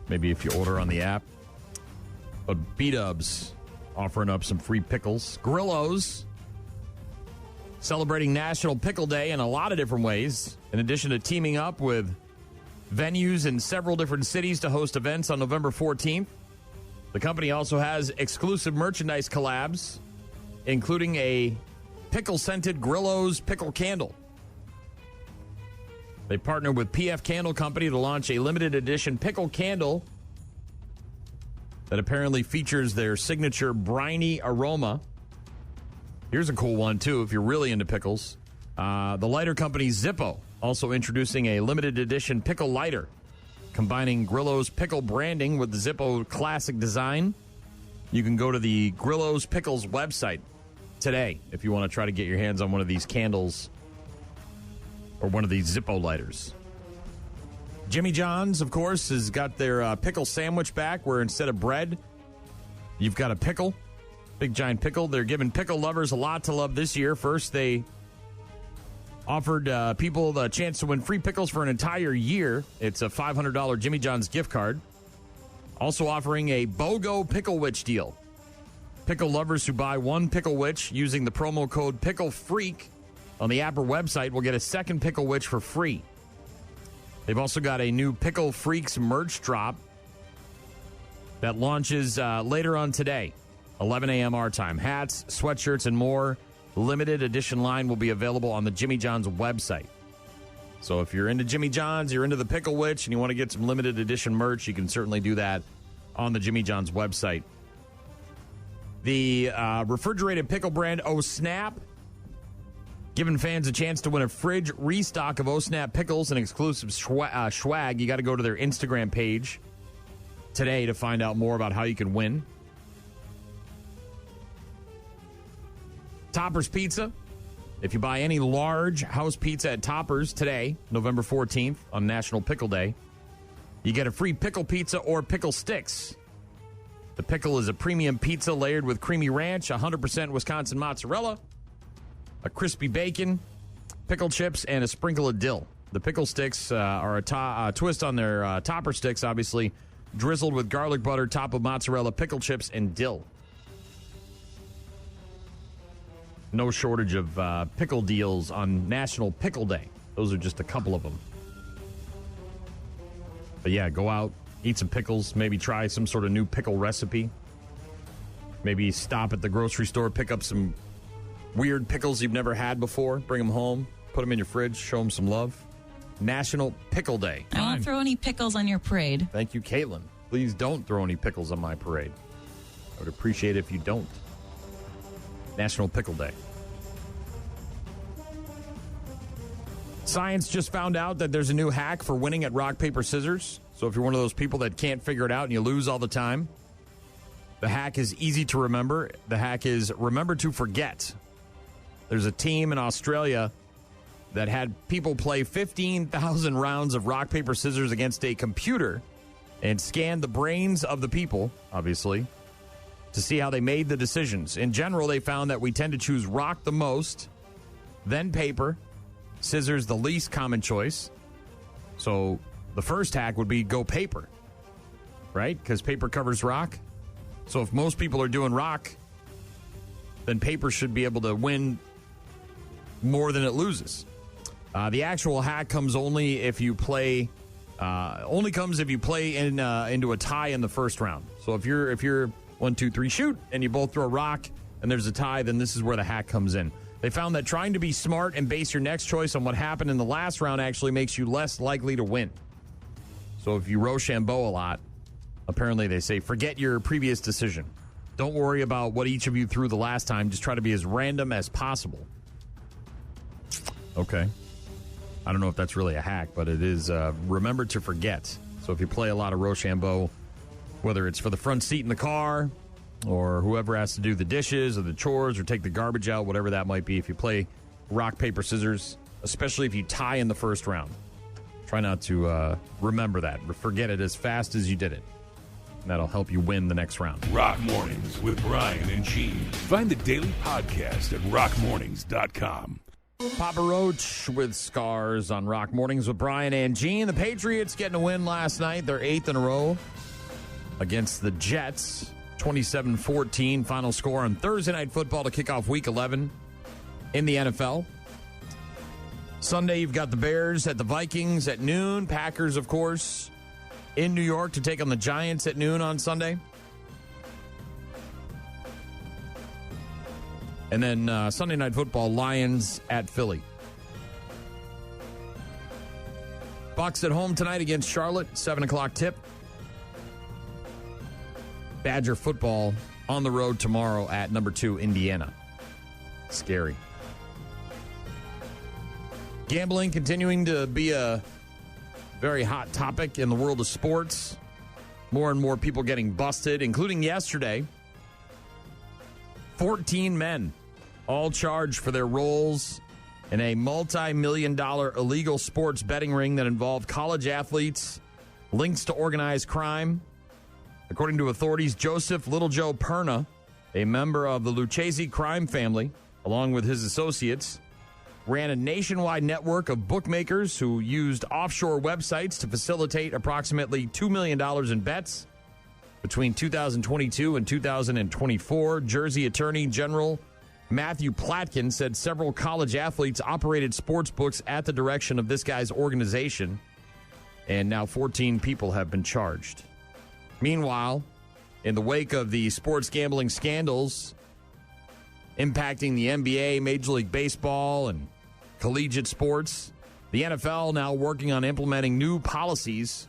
Maybe if you order on the app. But B-Dubs offering up some free pickles. Grillo's celebrating National Pickle Day in a lot of different ways. In addition to teaming up with venues in several different cities to host events on November 14th, the company also has exclusive merchandise collabs, including a pickle-scented Grillo's pickle candle. They partnered with PF Candle Company to launch a limited edition pickle candle that apparently features their signature briny aroma. Here's a cool one, too, if you're really into pickles. The lighter company Zippo also introducing a limited edition pickle lighter, combining Grillo's pickle branding with the Zippo classic design. You can go to the Grillo's Pickles website today if you want to try to get your hands on one of these candles or one of these Zippo lighters. Jimmy John's, of course, has got their pickle sandwich back, where instead of bread, you've got a pickle, big giant pickle. They're giving pickle lovers a lot to love this year. First, they offered people the chance to win free pickles for an entire year. It's a $500 Jimmy John's gift card. Also offering a BOGO Pickle Witch deal. Pickle lovers who buy one Pickle Witch using the promo code Pickle Freak on the app or website will get a second Pickle Witch for free. They've also got a new Pickle Freaks merch drop that launches later on today, 11 a.m. our time. Hats, sweatshirts, and more. Limited edition line will be available on the Jimmy John's website. So if you're into Jimmy John's, you're into the Pickle Witch, and you want to get some limited edition merch, you can certainly do that on the Jimmy John's website. The refrigerated pickle brand Oh Snap, giving fans a chance to win a fridge restock of Oh Snap pickles and exclusive swag. You got to go to their Instagram page today to find out more about how you can win. Topper's Pizza. If you buy any large house pizza at Topper's today, November 14th, on National Pickle Day, you get a free pickle pizza or pickle sticks. The Pickle is a premium pizza layered with creamy ranch, 100% Wisconsin mozzarella, a crispy bacon, pickle chips, and a sprinkle of dill. The Pickle sticks are a twist on their topper sticks, obviously, drizzled with garlic butter, top of mozzarella, pickle chips, and dill. No shortage of pickle deals on National Pickle Day. Those are just a couple of them. But yeah, go out, eat some pickles, maybe try some sort of new pickle recipe. Maybe stop at the grocery store, pick up some weird pickles you've never had before, bring them home, put them in your fridge, show them some love. National Pickle Day. I won't throw any pickles on your parade. Thank you, Caitlin. Please don't throw any pickles on my parade. I would appreciate it if you don't. National Pickle Day. Science just found out that there's a new hack for winning at rock, paper, scissors. So if you're one of those people that can't figure it out and you lose all the time, the hack is easy to remember. The hack is remember to forget. There's a team in Australia that had people play 15,000 rounds of rock, paper, scissors against a computer and scan the brains of the people, obviously, to see how they made the decisions. In general, they found that we tend to choose rock the most, then paper, scissors the least common choice. So the first hack would be go paper, right? Because paper covers rock. So if most people are doing rock, then paper should be able to win more than it loses. The actual hack comes only if you play. Into a tie in the first round. So if you're 1, 2, 3, shoot, and you both throw a rock, and there's a tie, then this is where the hack comes in. They found that trying to be smart and base your next choice on what happened in the last round actually makes you less likely to win. So if you Rochambeau a lot, apparently they say forget your previous decision. Don't worry about what each of you threw the last time. Just try to be as random as possible. Okay. I don't know if that's really a hack, but it is remember to forget. So if you play a lot of Rochambeau, whether it's for the front seat in the car or whoever has to do the dishes or the chores or take the garbage out, whatever that might be, if you play rock, paper, scissors, especially if you tie in the first round, try not to remember that. Forget it as fast as you did it. And that'll help you win the next round. Rock Mornings with Brian and Gene. Find the daily podcast at rockmornings.com. Papa Roach with Scars on Rock Mornings with Brian and Gene. The Patriots getting a win last night. They're 8th in a row against the Jets. 27-14 final score on Thursday Night Football to kick off Week 11 in the NFL. Sunday, you've got the Bears at the Vikings at noon. Packers, of course, in New York to take on the Giants at noon on Sunday. And then Sunday Night Football, Lions at Philly. Bucks at home tonight against Charlotte, 7 o'clock tip. Badger football on the road tomorrow at number 2, Indiana. Scary. Gambling continuing to be a very hot topic in the world of sports. More and more people getting busted, including yesterday. 14 men, all charged for their roles in a multi-million-dollar illegal sports betting ring that involved college athletes, links to organized crime. According to authorities, Joseph Little Joe Perna, a member of the Lucchese crime family, along with his associates, ran a nationwide network of bookmakers who used offshore websites to facilitate approximately $2 million in bets. Between 2022 and 2024, Jersey Attorney General Matthew Platkin said several college athletes operated sports books at the direction of this guy's organization, and now 14 people have been charged. Meanwhile, in the wake of the sports gambling scandals impacting the NBA, Major League Baseball, and collegiate sports, the NFL now working on implementing new policies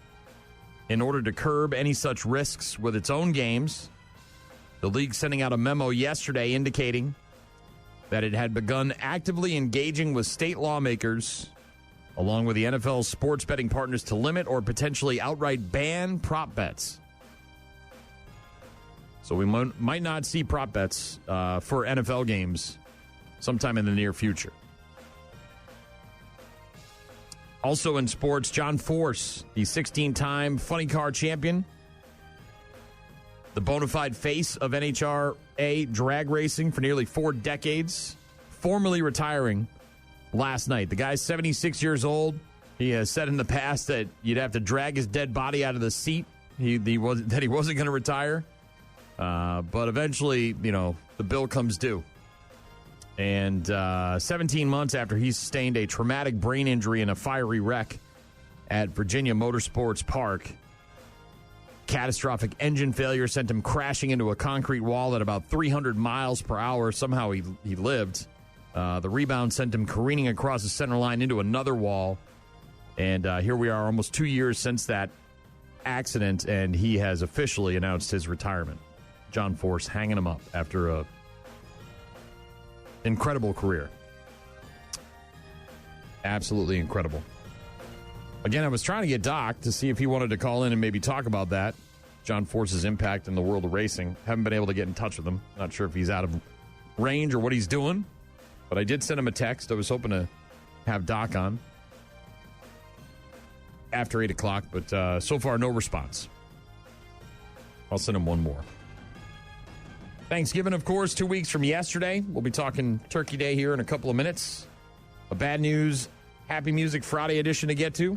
in order to curb any such risks with its own games. The league sending out a memo yesterday indicating that it had begun actively engaging with state lawmakers along with the NFL sports betting partners to limit or potentially outright ban prop bets. So we might not see prop bets for NFL games sometime in the near future. Also in sports, John Force, the 16-time funny car champion, the bona fide face of NHRA drag racing for nearly 4 decades, formally retiring last night. The guy's 76 years old. He has said in the past that you'd have to drag his dead body out of the seat. He wasn't going to retire. But eventually, the bill comes due. And 17 months after he sustained a traumatic brain injury in a fiery wreck at Virginia Motorsports Park, catastrophic engine failure sent him crashing into a concrete wall at about 300 miles per hour. Somehow he lived. The rebound sent him careening across the center line into another wall. And here we are almost 2 years since that accident, and he has officially announced his retirement. John Force hanging him up after a incredible career. Absolutely incredible. Again, I was trying to get Doc to see if he wanted to call in and maybe talk about that. John Force's impact in the world of racing. Haven't been able to get in touch with him. Not sure if he's out of range or what he's doing. But I did send him a text. I was hoping to have Doc on after 8 o'clock. But so far, no response. I'll send him one more. Thanksgiving, of course, 2 weeks from yesterday. We'll be talking Turkey Day here in a couple of minutes. A bad news, Happy Music Friday edition to get to.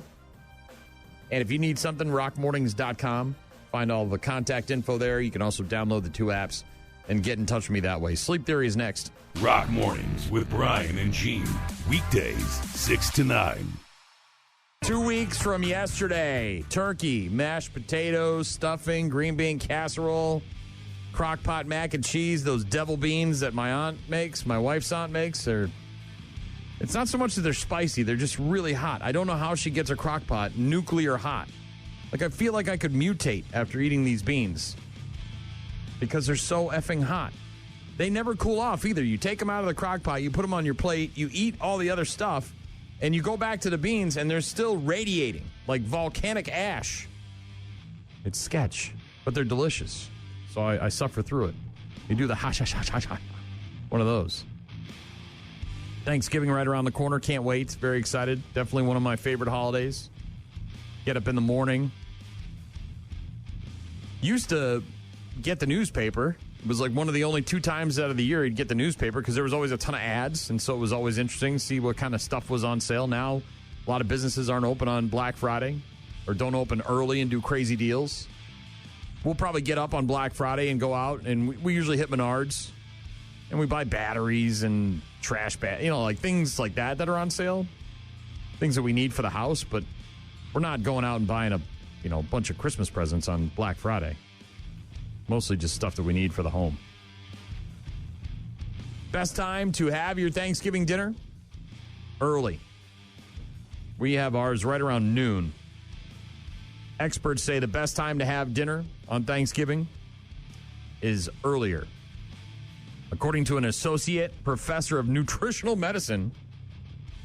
And if you need something, rockmornings.com. Find all the contact info there. You can also download the 2 apps and get in touch with me that way. Sleep Theory is next. Rock Mornings with Brian and Gene. Weekdays, 6 to 9. 2 weeks from yesterday. Turkey, mashed potatoes, stuffing, green bean casserole, crock pot mac and cheese, those devil beans that my wife's aunt makes. It's not so much that they're spicy, they're just really hot. I don't know how she gets a crock pot nuclear hot. Like, I feel like I could mutate after eating these beans because they're so effing hot. They never cool off either. You take them out of the crock pot, you put them on your plate, you eat all the other stuff, and you go back to the beans, and they're still radiating like volcanic ash. It's sketch, but they're delicious. So I suffer through it. You do the ha-ha-ha-ha-ha. One of those. Thanksgiving right around the corner. Can't wait. Very excited. Definitely one of my favorite holidays. Get up in the morning. Used to get the newspaper. It was like one of the only 2 times out of the year you'd get the newspaper because there was always a ton of ads, and so it was always interesting to see what kind of stuff was on sale. Now, a lot of businesses aren't open on Black Friday or don't open early and do crazy deals. We'll probably get up on Black Friday and go out, and we usually hit Menards, and we buy batteries and trash bag, like things like that are on sale, things that we need for the house, but we're not going out and buying a bunch of Christmas presents on Black Friday. Mostly just stuff that we need for the home. Best time to have your Thanksgiving dinner? Early. We have ours right around noon. Experts say the best time to have dinner on Thanksgiving is earlier. According to an associate professor of nutritional medicine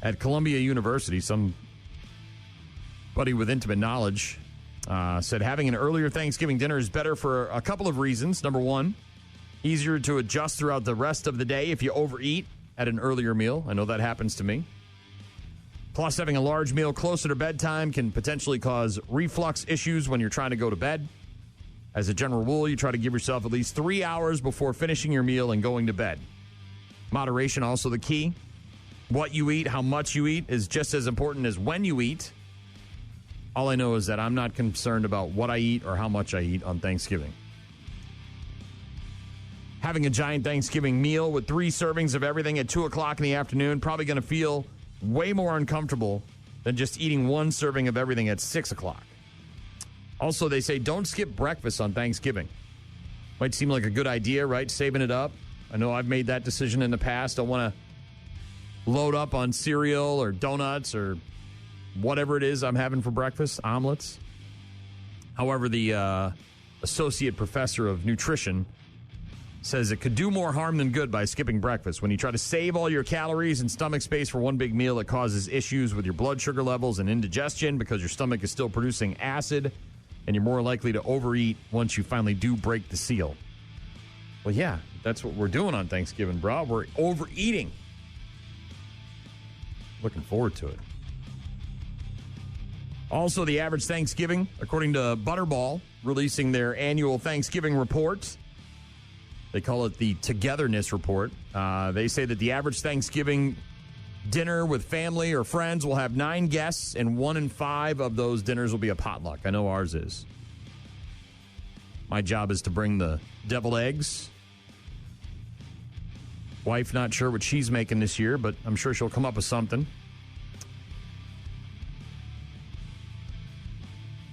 at Columbia University, somebody with intimate knowledge said having an earlier Thanksgiving dinner is better for a couple of reasons. Number one, easier to adjust throughout the rest of the day if you overeat at an earlier meal. I know that happens to me. Plus, having a large meal closer to bedtime can potentially cause reflux issues when you're trying to go to bed. As a general rule, you try to give yourself at least 3 hours before finishing your meal and going to bed. Moderation also the key. What you eat, how much you eat is just as important as when you eat. All I know is that I'm not concerned about what I eat or how much I eat on Thanksgiving. Having a giant Thanksgiving meal with 3 servings of everything at 2 o'clock in the afternoon, probably going to feel way more uncomfortable than just eating 1 serving of everything at 6 o'clock. Also, they say don't skip breakfast on Thanksgiving. Might seem like a good idea, right? Saving it up. I know I've made that decision in the past. I want to load up on cereal or donuts or whatever it is I'm having for breakfast, omelets. However, the associate professor of nutrition says it could do more harm than good by skipping breakfast. When you try to save all your calories and stomach space for one big meal, it causes issues with your blood sugar levels and indigestion because your stomach is still producing acid, and you're more likely to overeat once you finally do break the seal. Well, yeah, that's what we're doing on Thanksgiving, bro. We're overeating. Looking forward to it. Also, the average Thanksgiving, according to Butterball, releasing their annual Thanksgiving report. They call it the Togetherness Report. They say that the average Thanksgiving dinner with family or friends will have 9 guests, and 1 in 5 of those dinners will be a potluck. I know ours is. My job is to bring the deviled eggs. Wife not sure what she's making this year, but I'm sure she'll come up with something.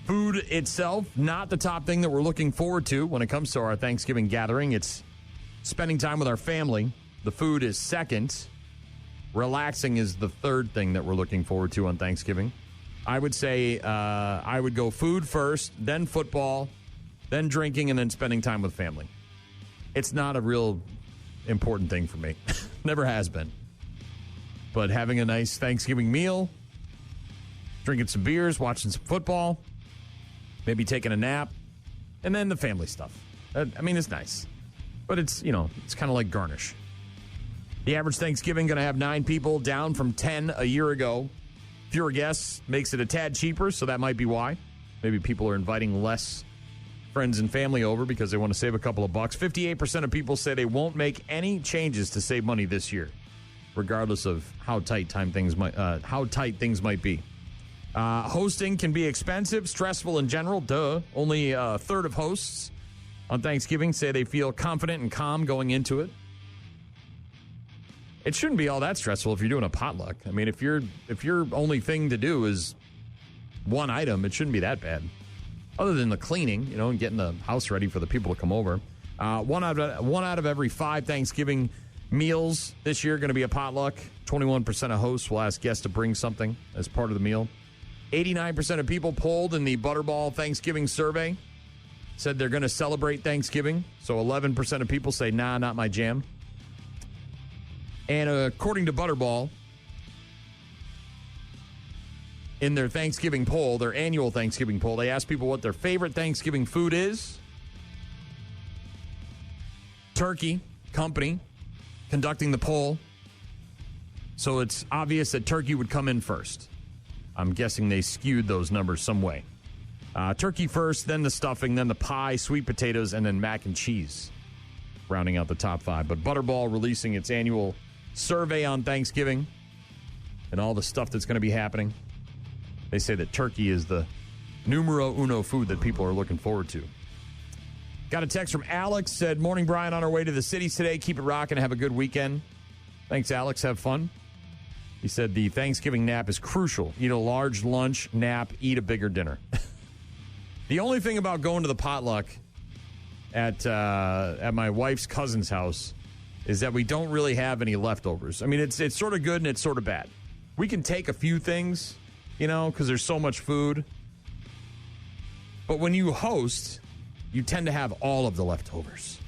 Food itself, not the top thing that we're looking forward to when it comes to our Thanksgiving gathering. It's spending time with our family. The food is second. Relaxing is the third thing that we're looking forward to on Thanksgiving. I would say I would go food first, then football, then drinking, and then spending time with family. It's not a real important thing for me. Never has been. But having a nice Thanksgiving meal, drinking some beers, watching some football, maybe taking a nap, and then the family stuff. I mean, it's nice. But it's, it's kind of like garnish. The average Thanksgiving going to have 9 people, down from 10 a year ago. Fewer guests makes it a tad cheaper, so that might be why. Maybe people are inviting less friends and family over because they want to save a couple of bucks. 58% of people say they won't make any changes to save money this year, regardless of how tight things might be. Hosting can be expensive, stressful in general. Duh. Only a third of hosts on Thanksgiving say they feel confident and calm going into it. It shouldn't be all that stressful if you're doing a potluck. I mean, if your only thing to do is one item, it shouldn't be that bad. Other than the cleaning, and getting the house ready for the people to come over. One out of every 5 Thanksgiving meals this year going to be a potluck. 21% of hosts will ask guests to bring something as part of the meal. 89% of people polled in the Butterball Thanksgiving survey said they're going to celebrate Thanksgiving. So 11% of people say, nah, not my jam. And according to Butterball, in their Thanksgiving poll, their annual Thanksgiving poll, they asked people what their favorite Thanksgiving food is. Turkey company conducting the poll. So it's obvious that turkey would come in first. I'm guessing they skewed those numbers some way. Turkey first, then the stuffing, then the pie, sweet potatoes, and then mac and cheese, rounding out the top 5. But Butterball releasing its annual survey on Thanksgiving and all the stuff that's going to be happening. They say that turkey is the numero uno food that people are looking forward to. Got a text from Alex, said, morning, Brian, on our way to the cities today. Keep it rocking. Have a good weekend. Thanks, Alex. Have fun. He said the Thanksgiving nap is crucial. Eat a large lunch, nap, eat a bigger dinner. The only thing about going to the potluck at my wife's cousin's house is that we don't really have any leftovers. I mean, it's sort of good and it's sort of bad. We can take a few things, because there's so much food. But when you host, you tend to have all of the leftovers.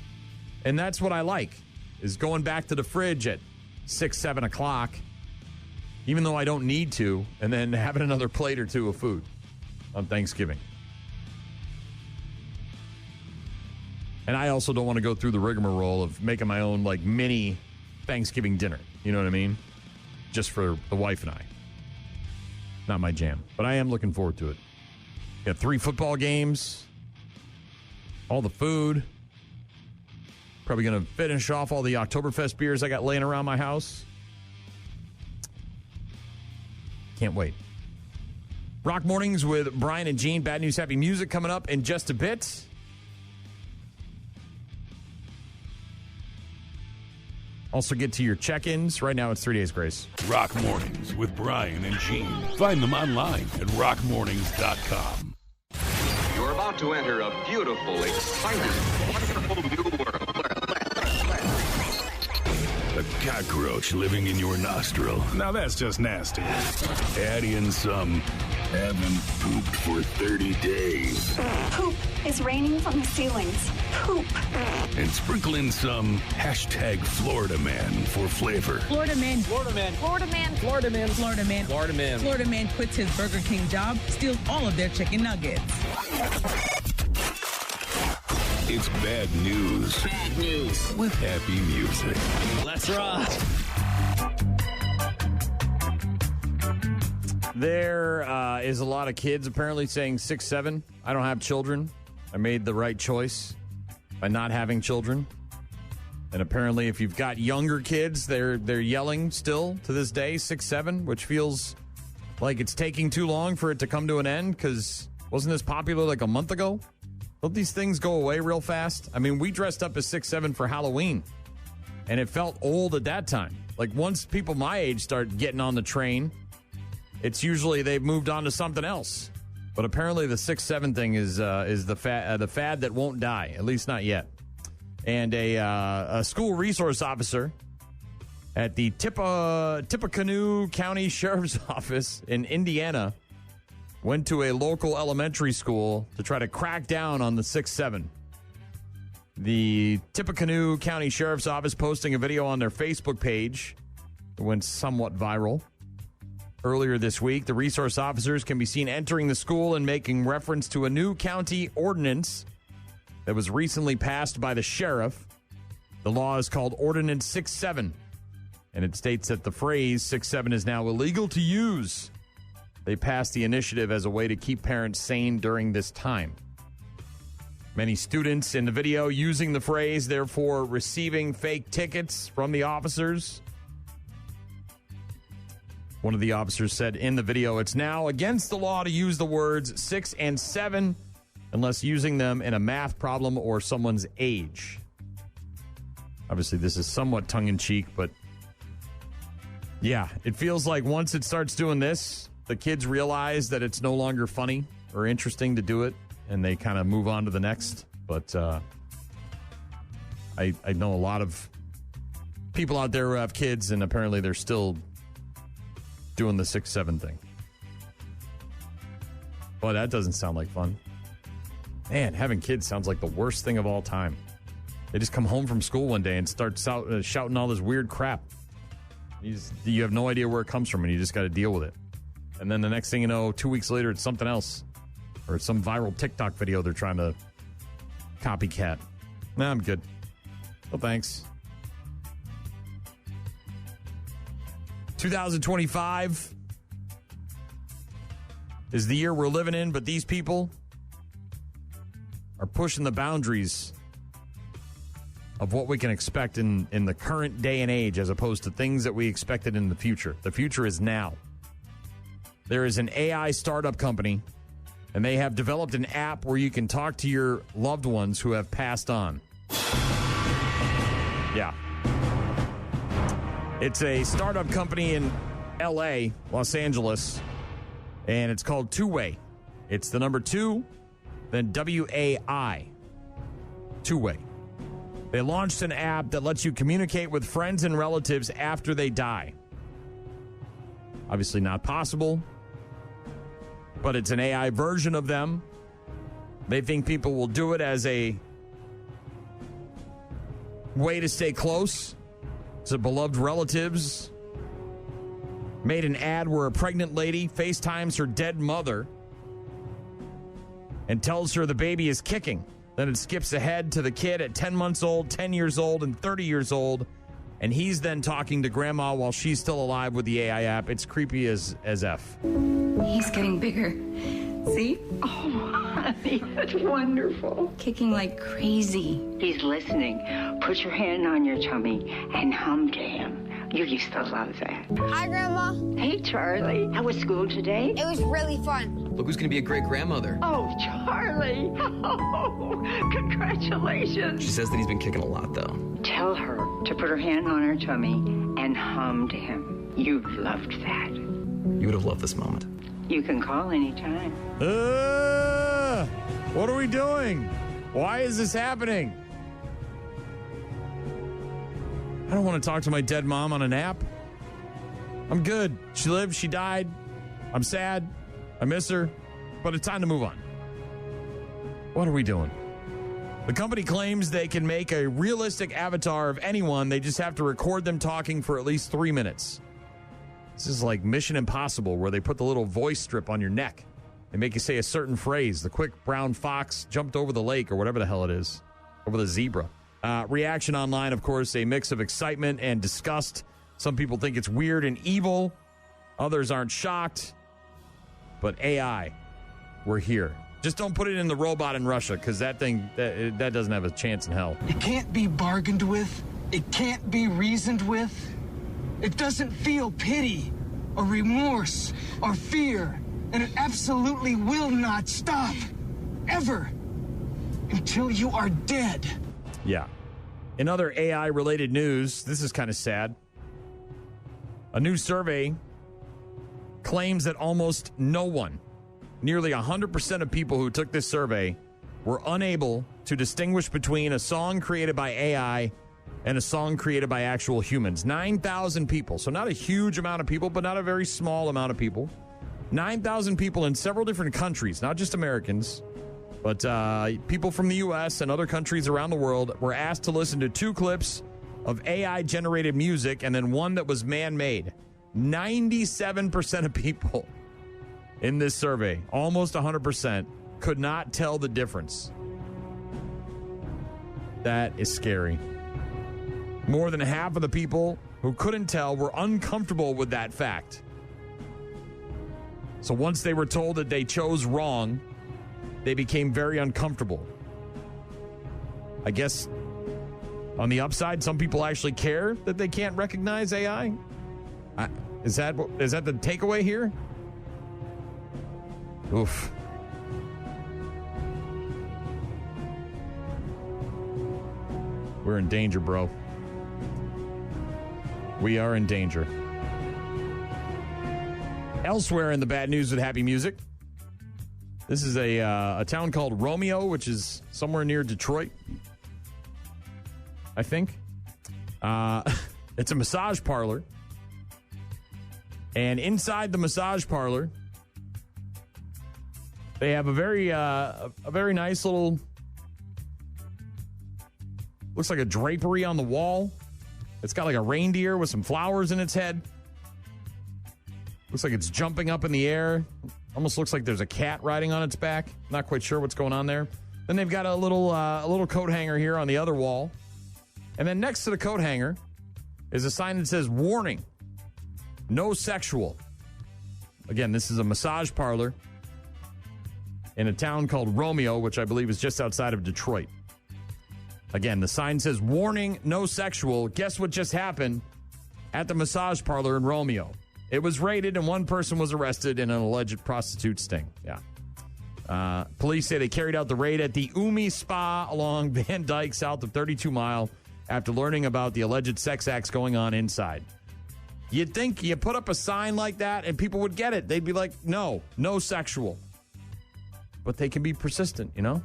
And that's what I like, is going back to the fridge at 6, 7 o'clock, even though I don't need to, and then having another plate or two of food on Thanksgiving. And I also don't want to go through the rigmarole of making my own, mini Thanksgiving dinner. You know what I mean? Just for the wife and I. Not my jam. But I am looking forward to it. Got 3 football games. All the food. Probably going to finish off all the Oktoberfest beers I got laying around my house. Can't wait. Rock Mornings with Brian and Gene. Bad News, Happy Music coming up in just a bit. Also get to your check-ins. Right now it's 3 Days Grace. Rock Mornings with Brian and Gene. Find them online at rockmornings.com. You're about to enter a beautiful, exciting, wonderful new world. A cockroach living in your nostril. Now that's just nasty. Add in some haven't pooped for 30 days. Poop is raining from the ceilings. Poop. And sprinkle in some hashtag Florida Man for flavor. Florida Man. Florida Man. Florida Man. Florida Man. Florida Man. Florida Man. Florida Man quits his Burger King job, steals all of their chicken nuggets. It's bad news. Bad news. With happy music. Let's rock. There is a lot of kids apparently saying 6, 7. I don't have children. I made the right choice by not having children. And apparently, if you've got younger kids, they're yelling still to this day, 6, 7, which feels like it's taking too long for it to come to an end, because wasn't this popular like a month ago? Don't these things go away real fast? I mean, we dressed up as 6, 7 for Halloween, and it felt old at that time. Like, once people my age start getting on the train, it's usually they've moved on to something else. But apparently the 6, 7 thing is the fad that won't die, at least not yet. And a school resource officer at the Tippecanoe County Sheriff's Office in Indiana went to a local elementary school to try to crack down on the 6, 7. The Tippecanoe County Sheriff's Office posting a video on their Facebook page that went somewhat viral. Earlier this week, the resource officers can be seen entering the school and making reference to a new county ordinance that was recently passed by the sheriff. The law is called Ordinance 6-7, and it states that the phrase 6-7 is now illegal to use. They passed the initiative as a way to keep parents sane during this time. Many students in the video using the phrase, therefore receiving fake tickets from the officers. One of the officers said in the video, it's now against the law to use the words 6 and 7 unless using them in a math problem or someone's age. Obviously, this is somewhat tongue-in-cheek, but yeah, it feels like once it starts doing this, the kids realize that it's no longer funny or interesting to do it, and they kind of move on to the next. But I know a lot of people out there who have kids, and apparently they're still doing the 6-7 thing. Boy, that doesn't sound like fun. Man, having kids sounds like the worst thing of all time. They just come home from school one day and start shouting all this weird crap. You have no idea where it comes from, and you just got to deal with it. And then the next thing you know, 2 weeks later, it's something else. Or it's some viral TikTok video they're trying to copycat. Nah, I'm good. Well, thanks. 2025 is the year we're living in, but these people are pushing the boundaries of what we can expect in the current day and age as opposed to things that we expected in the future. The future is now. There is an AI startup company, and they have developed an app where you can talk to your loved ones who have passed on. Yeah. It's a startup company in L.A., Los Angeles, and it's called Two Way. It's the number 2, then W-A-I. Two Way. They launched an app that lets you communicate with friends and relatives after they die. Obviously not possible, but it's an AI version of them. They think people will do it as a way to stay close to beloved relatives. Made an ad where a pregnant lady FaceTimes her dead mother and tells her the baby is kicking. Then it skips ahead to the kid at 10 months old, 10 years old, and 30 years old. And he's then talking to grandma while she's still alive with the AI app. It's creepy as F. He's getting bigger. See? Oh, honey, that's wonderful. Kicking like crazy. He's listening. Put your hand on your tummy and hum to him. You used to love that. Hi, Grandma. Hey, Charlie. How was school today? It was really fun. Look who's going to be a great grandmother. Oh, Charlie. Oh, congratulations. She says that he's been kicking a lot, though. Tell her to put her hand on her tummy and hum to him. You loved that. You would have loved this moment. You can call anytime. What are we doing? Why is this happening? I don't want to talk to my dead mom on an app. I'm good. She lived, she died. I'm sad. I miss her. But it's time to move on. What are we doing? The company claims they can make a realistic avatar of anyone. They just have to record them talking for at least 3 minutes. This is like Mission Impossible, where they put the little voice strip on your neck. They make you say a certain phrase. The quick brown fox jumped over the lake, or whatever the hell it is, over the zebra. Reaction online, of course, a mix of excitement and disgust. Some people think it's weird and evil. Others aren't shocked. But AI, we're here. Just don't put it in the robot in Russia, because that thing, that doesn't have a chance in hell. It can't be bargained with. It can't be reasoned with. It doesn't feel pity or remorse or fear. And it absolutely will not stop. Ever. Until you are dead. Yeah. In other AI-related news, this is kind of sad. A new survey claims that almost no one, nearly 100% of people who took this survey, were unable to distinguish between a song created by AI and a song created by actual humans. 9,000 people. So not a huge amount of people, but not a very small amount of people. 9,000 people in several different countries, not just Americans, but people from the U.S. and other countries around the world were asked to listen to 2 clips of AI-generated music and then one that was man-made. 97% of people in this survey, almost 100%, could not tell the difference. That is scary. More than half of the people who couldn't tell were uncomfortable with that fact. So once they were told that they chose wrong, they became very uncomfortable. I guess on the upside, some people actually care that they can't recognize AI. Is that the takeaway here? Oof. We're in danger, bro. We are in danger. Elsewhere in the bad news with happy music, this is a town called Romeo, which is somewhere near Detroit, I think. It's a massage parlor. And inside the massage parlor, they have a very nice little, looks like a drapery on the wall. It's got like a reindeer with some flowers in its head. Looks like it's jumping up in the air. Almost looks like there's a cat riding on its back. Not quite sure what's going on there. Then they've got a little coat hanger here on the other wall. And then next to the coat hanger is a sign that says, "Warning, no sexual." Again, this is a massage parlor in a town called Romeo, which I believe is just outside of Detroit. Again, the sign says, "Warning, no sexual." Guess what just happened at the massage parlor in Romeo? It was raided and one person was arrested in an alleged prostitute sting. Yeah. Police say they carried out the raid at the Umi Spa along Van Dyke, south of 32 Mile, after learning about the alleged sex acts going on inside. You'd think you put up a sign like that and people would get it. They'd be like, no sexual. But they can be persistent, you know?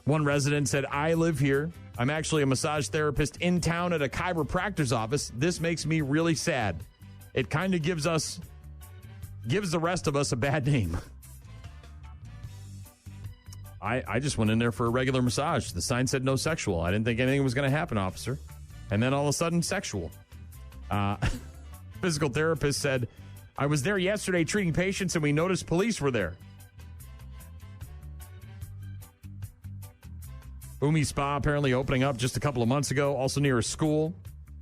One resident said, "I live here. I'm actually a massage therapist in town at a chiropractor's office. This makes me really sad. It kind of gives the rest of us a bad name." I just went in there for a regular massage. The sign said no sexual. I didn't think anything was going to happen, officer. And then all of a sudden, sexual. Physical therapist said, "I was there yesterday treating patients and we noticed police were there." Umi Spa apparently opening up just a couple of months ago, also near a school.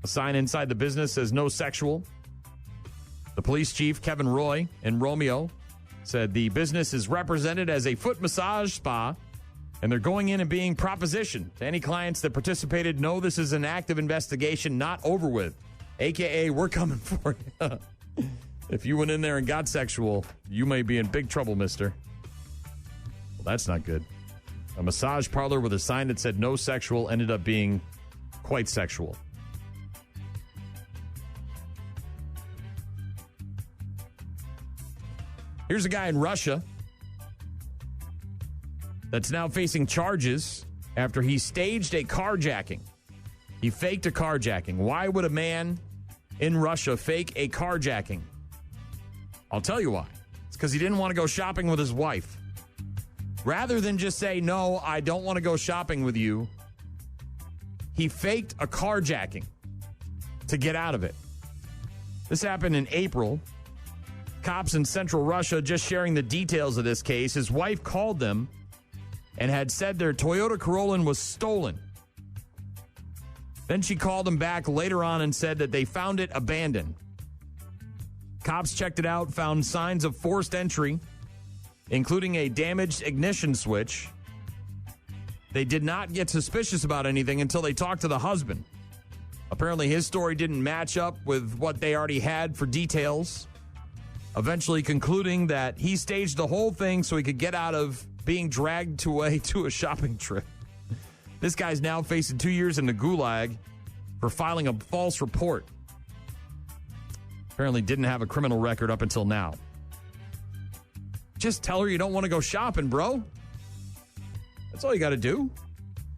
A sign inside the business says no sexual. The police chief, Kevin Roy, in Romeo, said the business is represented as a foot massage spa, and they're going in and being propositioned to any clients that participated. No, this is an active investigation, not over with. AKA, we're coming for you. If you went in there and got sexual, you may be in big trouble, mister. Well, that's not good. A massage parlor with a sign that said no sexual ended up being quite sexual. Here's a guy in Russia that's now facing charges after he staged a carjacking. He faked a carjacking. Why would a man in Russia fake a carjacking? I'll tell you why. It's because he didn't want to go shopping with his wife. Rather than just say, "No, I don't want to go shopping with you," he faked a carjacking to get out of it. This happened in April. Cops in central Russia just sharing the details of this case. His wife called them and had said their Toyota Corolla was stolen. Then she called him back later on and said that they found it abandoned. Cops checked it out, found signs of forced entry, including a damaged ignition switch. They did not get suspicious about anything until they talked to the husband. Apparently, his story didn't match up with what they already had for details, eventually concluding that he staged the whole thing so he could get out of being dragged away to a shopping trip. This guy's now facing 2 years in the gulag for filing a false report. Apparently didn't have a criminal record up until now. Just tell her you don't want to go shopping, bro. That's all you got to do.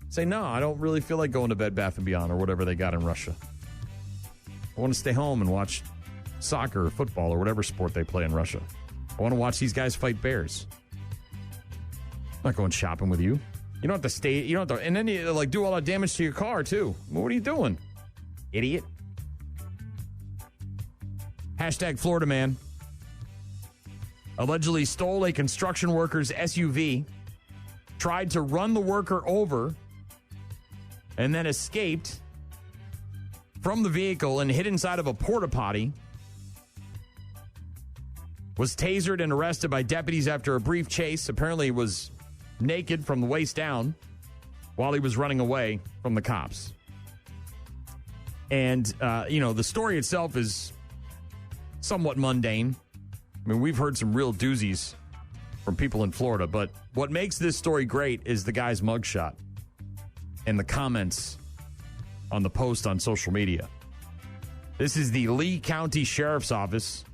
Say, no, I don't really feel like going to Bed Bath & Beyond or whatever they got in Russia. I want to stay home and watch soccer or football or whatever sport they play in Russia. I want to watch these guys fight bears. I'm not going shopping with you. You don't have to stay. You don't have to, and then you like do all that damage to your car too. What are you doing, idiot? Hashtag Florida man allegedly stole a construction worker's SUV, tried to run the worker over, and then escaped from the vehicle and hid inside of a porta potty. Was tasered and arrested by deputies after a brief chase. Apparently he was naked from the waist down while he was running away from the cops. And, the story itself is somewhat mundane. I mean, we've heard some real doozies from people in Florida, but what makes this story great is the guy's mugshot and the comments on the post on social media. This is the Lee County Sheriff's Office.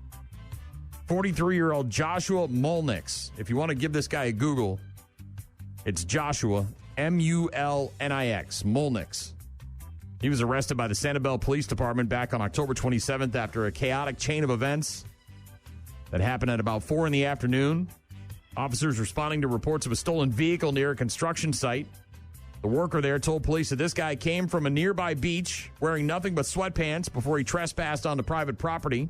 43-year-old Joshua Mulnix. If you want to give this guy a Google, it's Joshua, Mulnix, Mulnix. He was arrested by the Sanibel Police Department back on October 27th after a chaotic chain of events that happened at about 4 in the afternoon. Officers responding to reports of a stolen vehicle near a construction site. The worker there told police that this guy came from a nearby beach wearing nothing but sweatpants before he trespassed onto private property.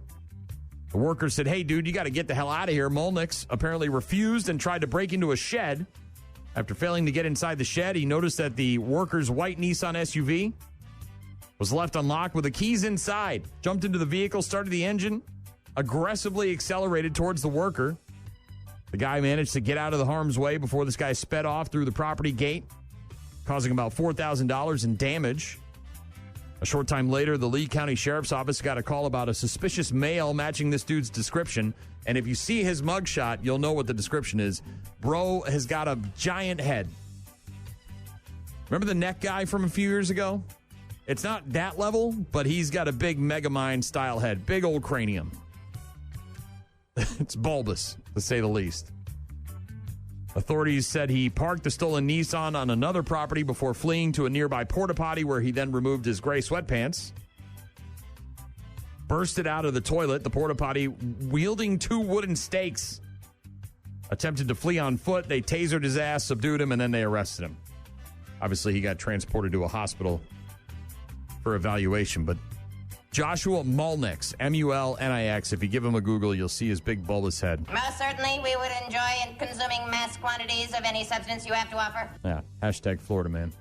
The worker said, hey, dude, you got to get the hell out of here. Mulnix apparently refused and tried to break into a shed. After failing to get inside the shed, he noticed that the worker's white Nissan SUV was left unlocked with the keys inside. Jumped into the vehicle, started the engine, aggressively accelerated towards the worker. The guy managed to get out of the harm's way before this guy sped off through the property gate, causing about $4,000 in damage. A short time later, the Lee County Sheriff's Office got a call about a suspicious male matching this dude's description. And if you see his mugshot, you'll know what the description is. Bro has got a giant head. Remember the neck guy from a few years ago? It's not that level, but he's got a big Megamind style head. Big old cranium. It's bulbous, to say the least. Authorities said he parked the stolen Nissan on another property before fleeing to a nearby porta potty where he then removed his gray sweatpants. Bursted out of the toilet, the porta potty, wielding 2 wooden stakes. Attempted to flee on foot. They tasered his ass, subdued him, and then they arrested him. Obviously, he got transported to a hospital for evaluation. But Joshua Mulnix, Mulnix. If you give him a Google, you'll see his big bulbous head. Most certainly, we would enjoy consuming mass quantities of any substance you have to offer. Yeah, hashtag Florida man.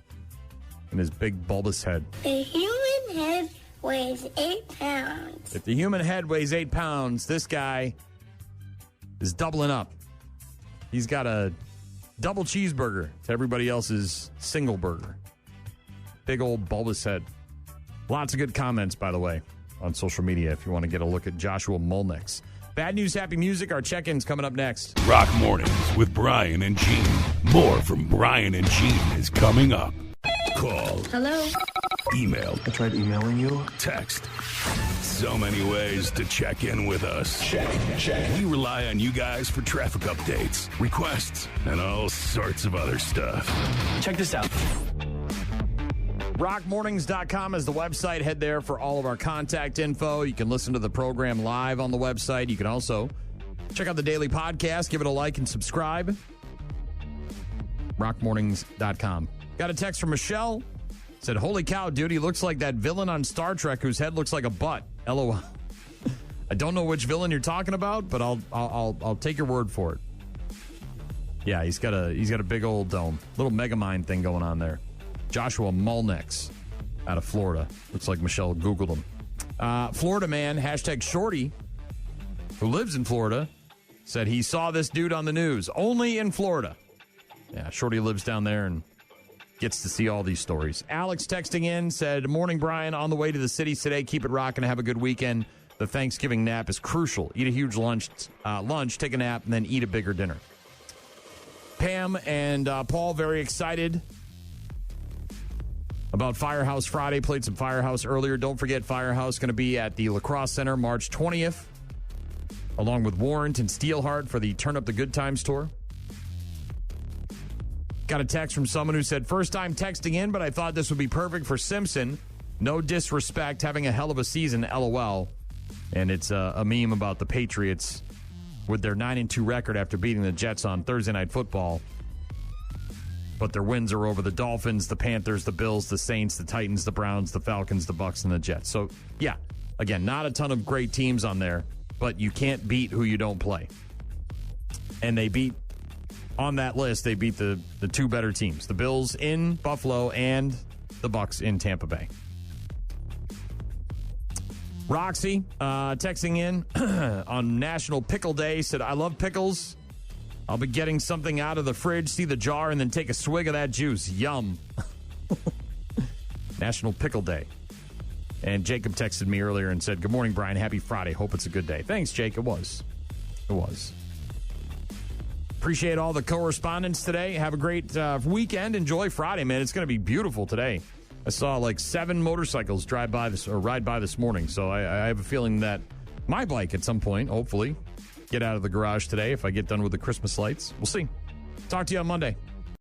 And his big bulbous head. The human head weighs 8 pounds. If the human head weighs 8 pounds, this guy is doubling up. He's got a double cheeseburger to everybody else's single burger. Big old bulbous head. Lots of good comments, by the way, on social media if you want to get a look at Joshua Mulnix. Bad news, happy music. Our check-in's coming up next. Rock Mornings with Brian and Gene. More from Brian and Gene is coming up. Call. Hello. Email. I tried emailing you. Text. So many ways to check in with us. Check. We rely on you guys for traffic updates, requests, and all sorts of other stuff. Check this out. Rockmornings.com is the website. Head there for all of our contact info. You can listen to the program live on the website. You can also check out the daily podcast. Give it a like and subscribe. Rockmornings.com. Got a text from Michelle. Said, holy cow, dude, he looks like that villain on Star Trek whose head looks like a butt. LOL. I don't know which villain you're talking about, but I'll take your word for it. Yeah, he's got a big old dome. Little Megamind thing going on there. Joshua Mulnix out of Florida. Looks like Michelle Googled him. Florida man, hashtag Shorty, who lives in Florida, said he saw this dude on the news, only in Florida. Yeah, Shorty lives down there and gets to see all these stories. Alex texting in said, morning, Brian. On the way to the cities today. Keep it rocking. Have a good weekend. The Thanksgiving nap is crucial. Eat a huge lunch, take a nap, and then eat a bigger dinner. Pam and Paul, very excited about Firehouse Friday. Played some Firehouse earlier. Don't forget, Firehouse going to be at the Lacrosse Center March 20th, along with Warrant and Steelheart for the Turn Up the Good Times tour. Got a text from someone who said, first time texting in, but I thought this would be perfect for Simpson. No disrespect, having a hell of a season, LOL. And it's a meme about the Patriots with their 9-2 record after beating the Jets on Thursday Night Football. But their wins are over the Dolphins, the Panthers, the Bills, the Saints, the Titans, the Browns, the Falcons, the Bucks, and the Jets. So, yeah, again, not a ton of great teams on there, but you can't beat who you don't play. And they beat, on that list, they beat the two better teams, the Bills in Buffalo and the Bucks in Tampa Bay. Roxy, texting in on National Pickle Day, said, I love pickles. I'll be getting something out of the fridge, see the jar, and then take a swig of that juice. Yum. National Pickle Day. And Jacob texted me earlier and said, good morning, Brian. Happy Friday. Hope it's a good day. Thanks, Jake. It was. Appreciate all the correspondence today. Have a great weekend. Enjoy Friday, man. It's going to be beautiful today. I saw like 7 motorcycles ride by this morning. So I have a feeling that my bike at some point, hopefully, get out of the garage today if I get done with the Christmas lights. We'll see. Talk to you on Monday.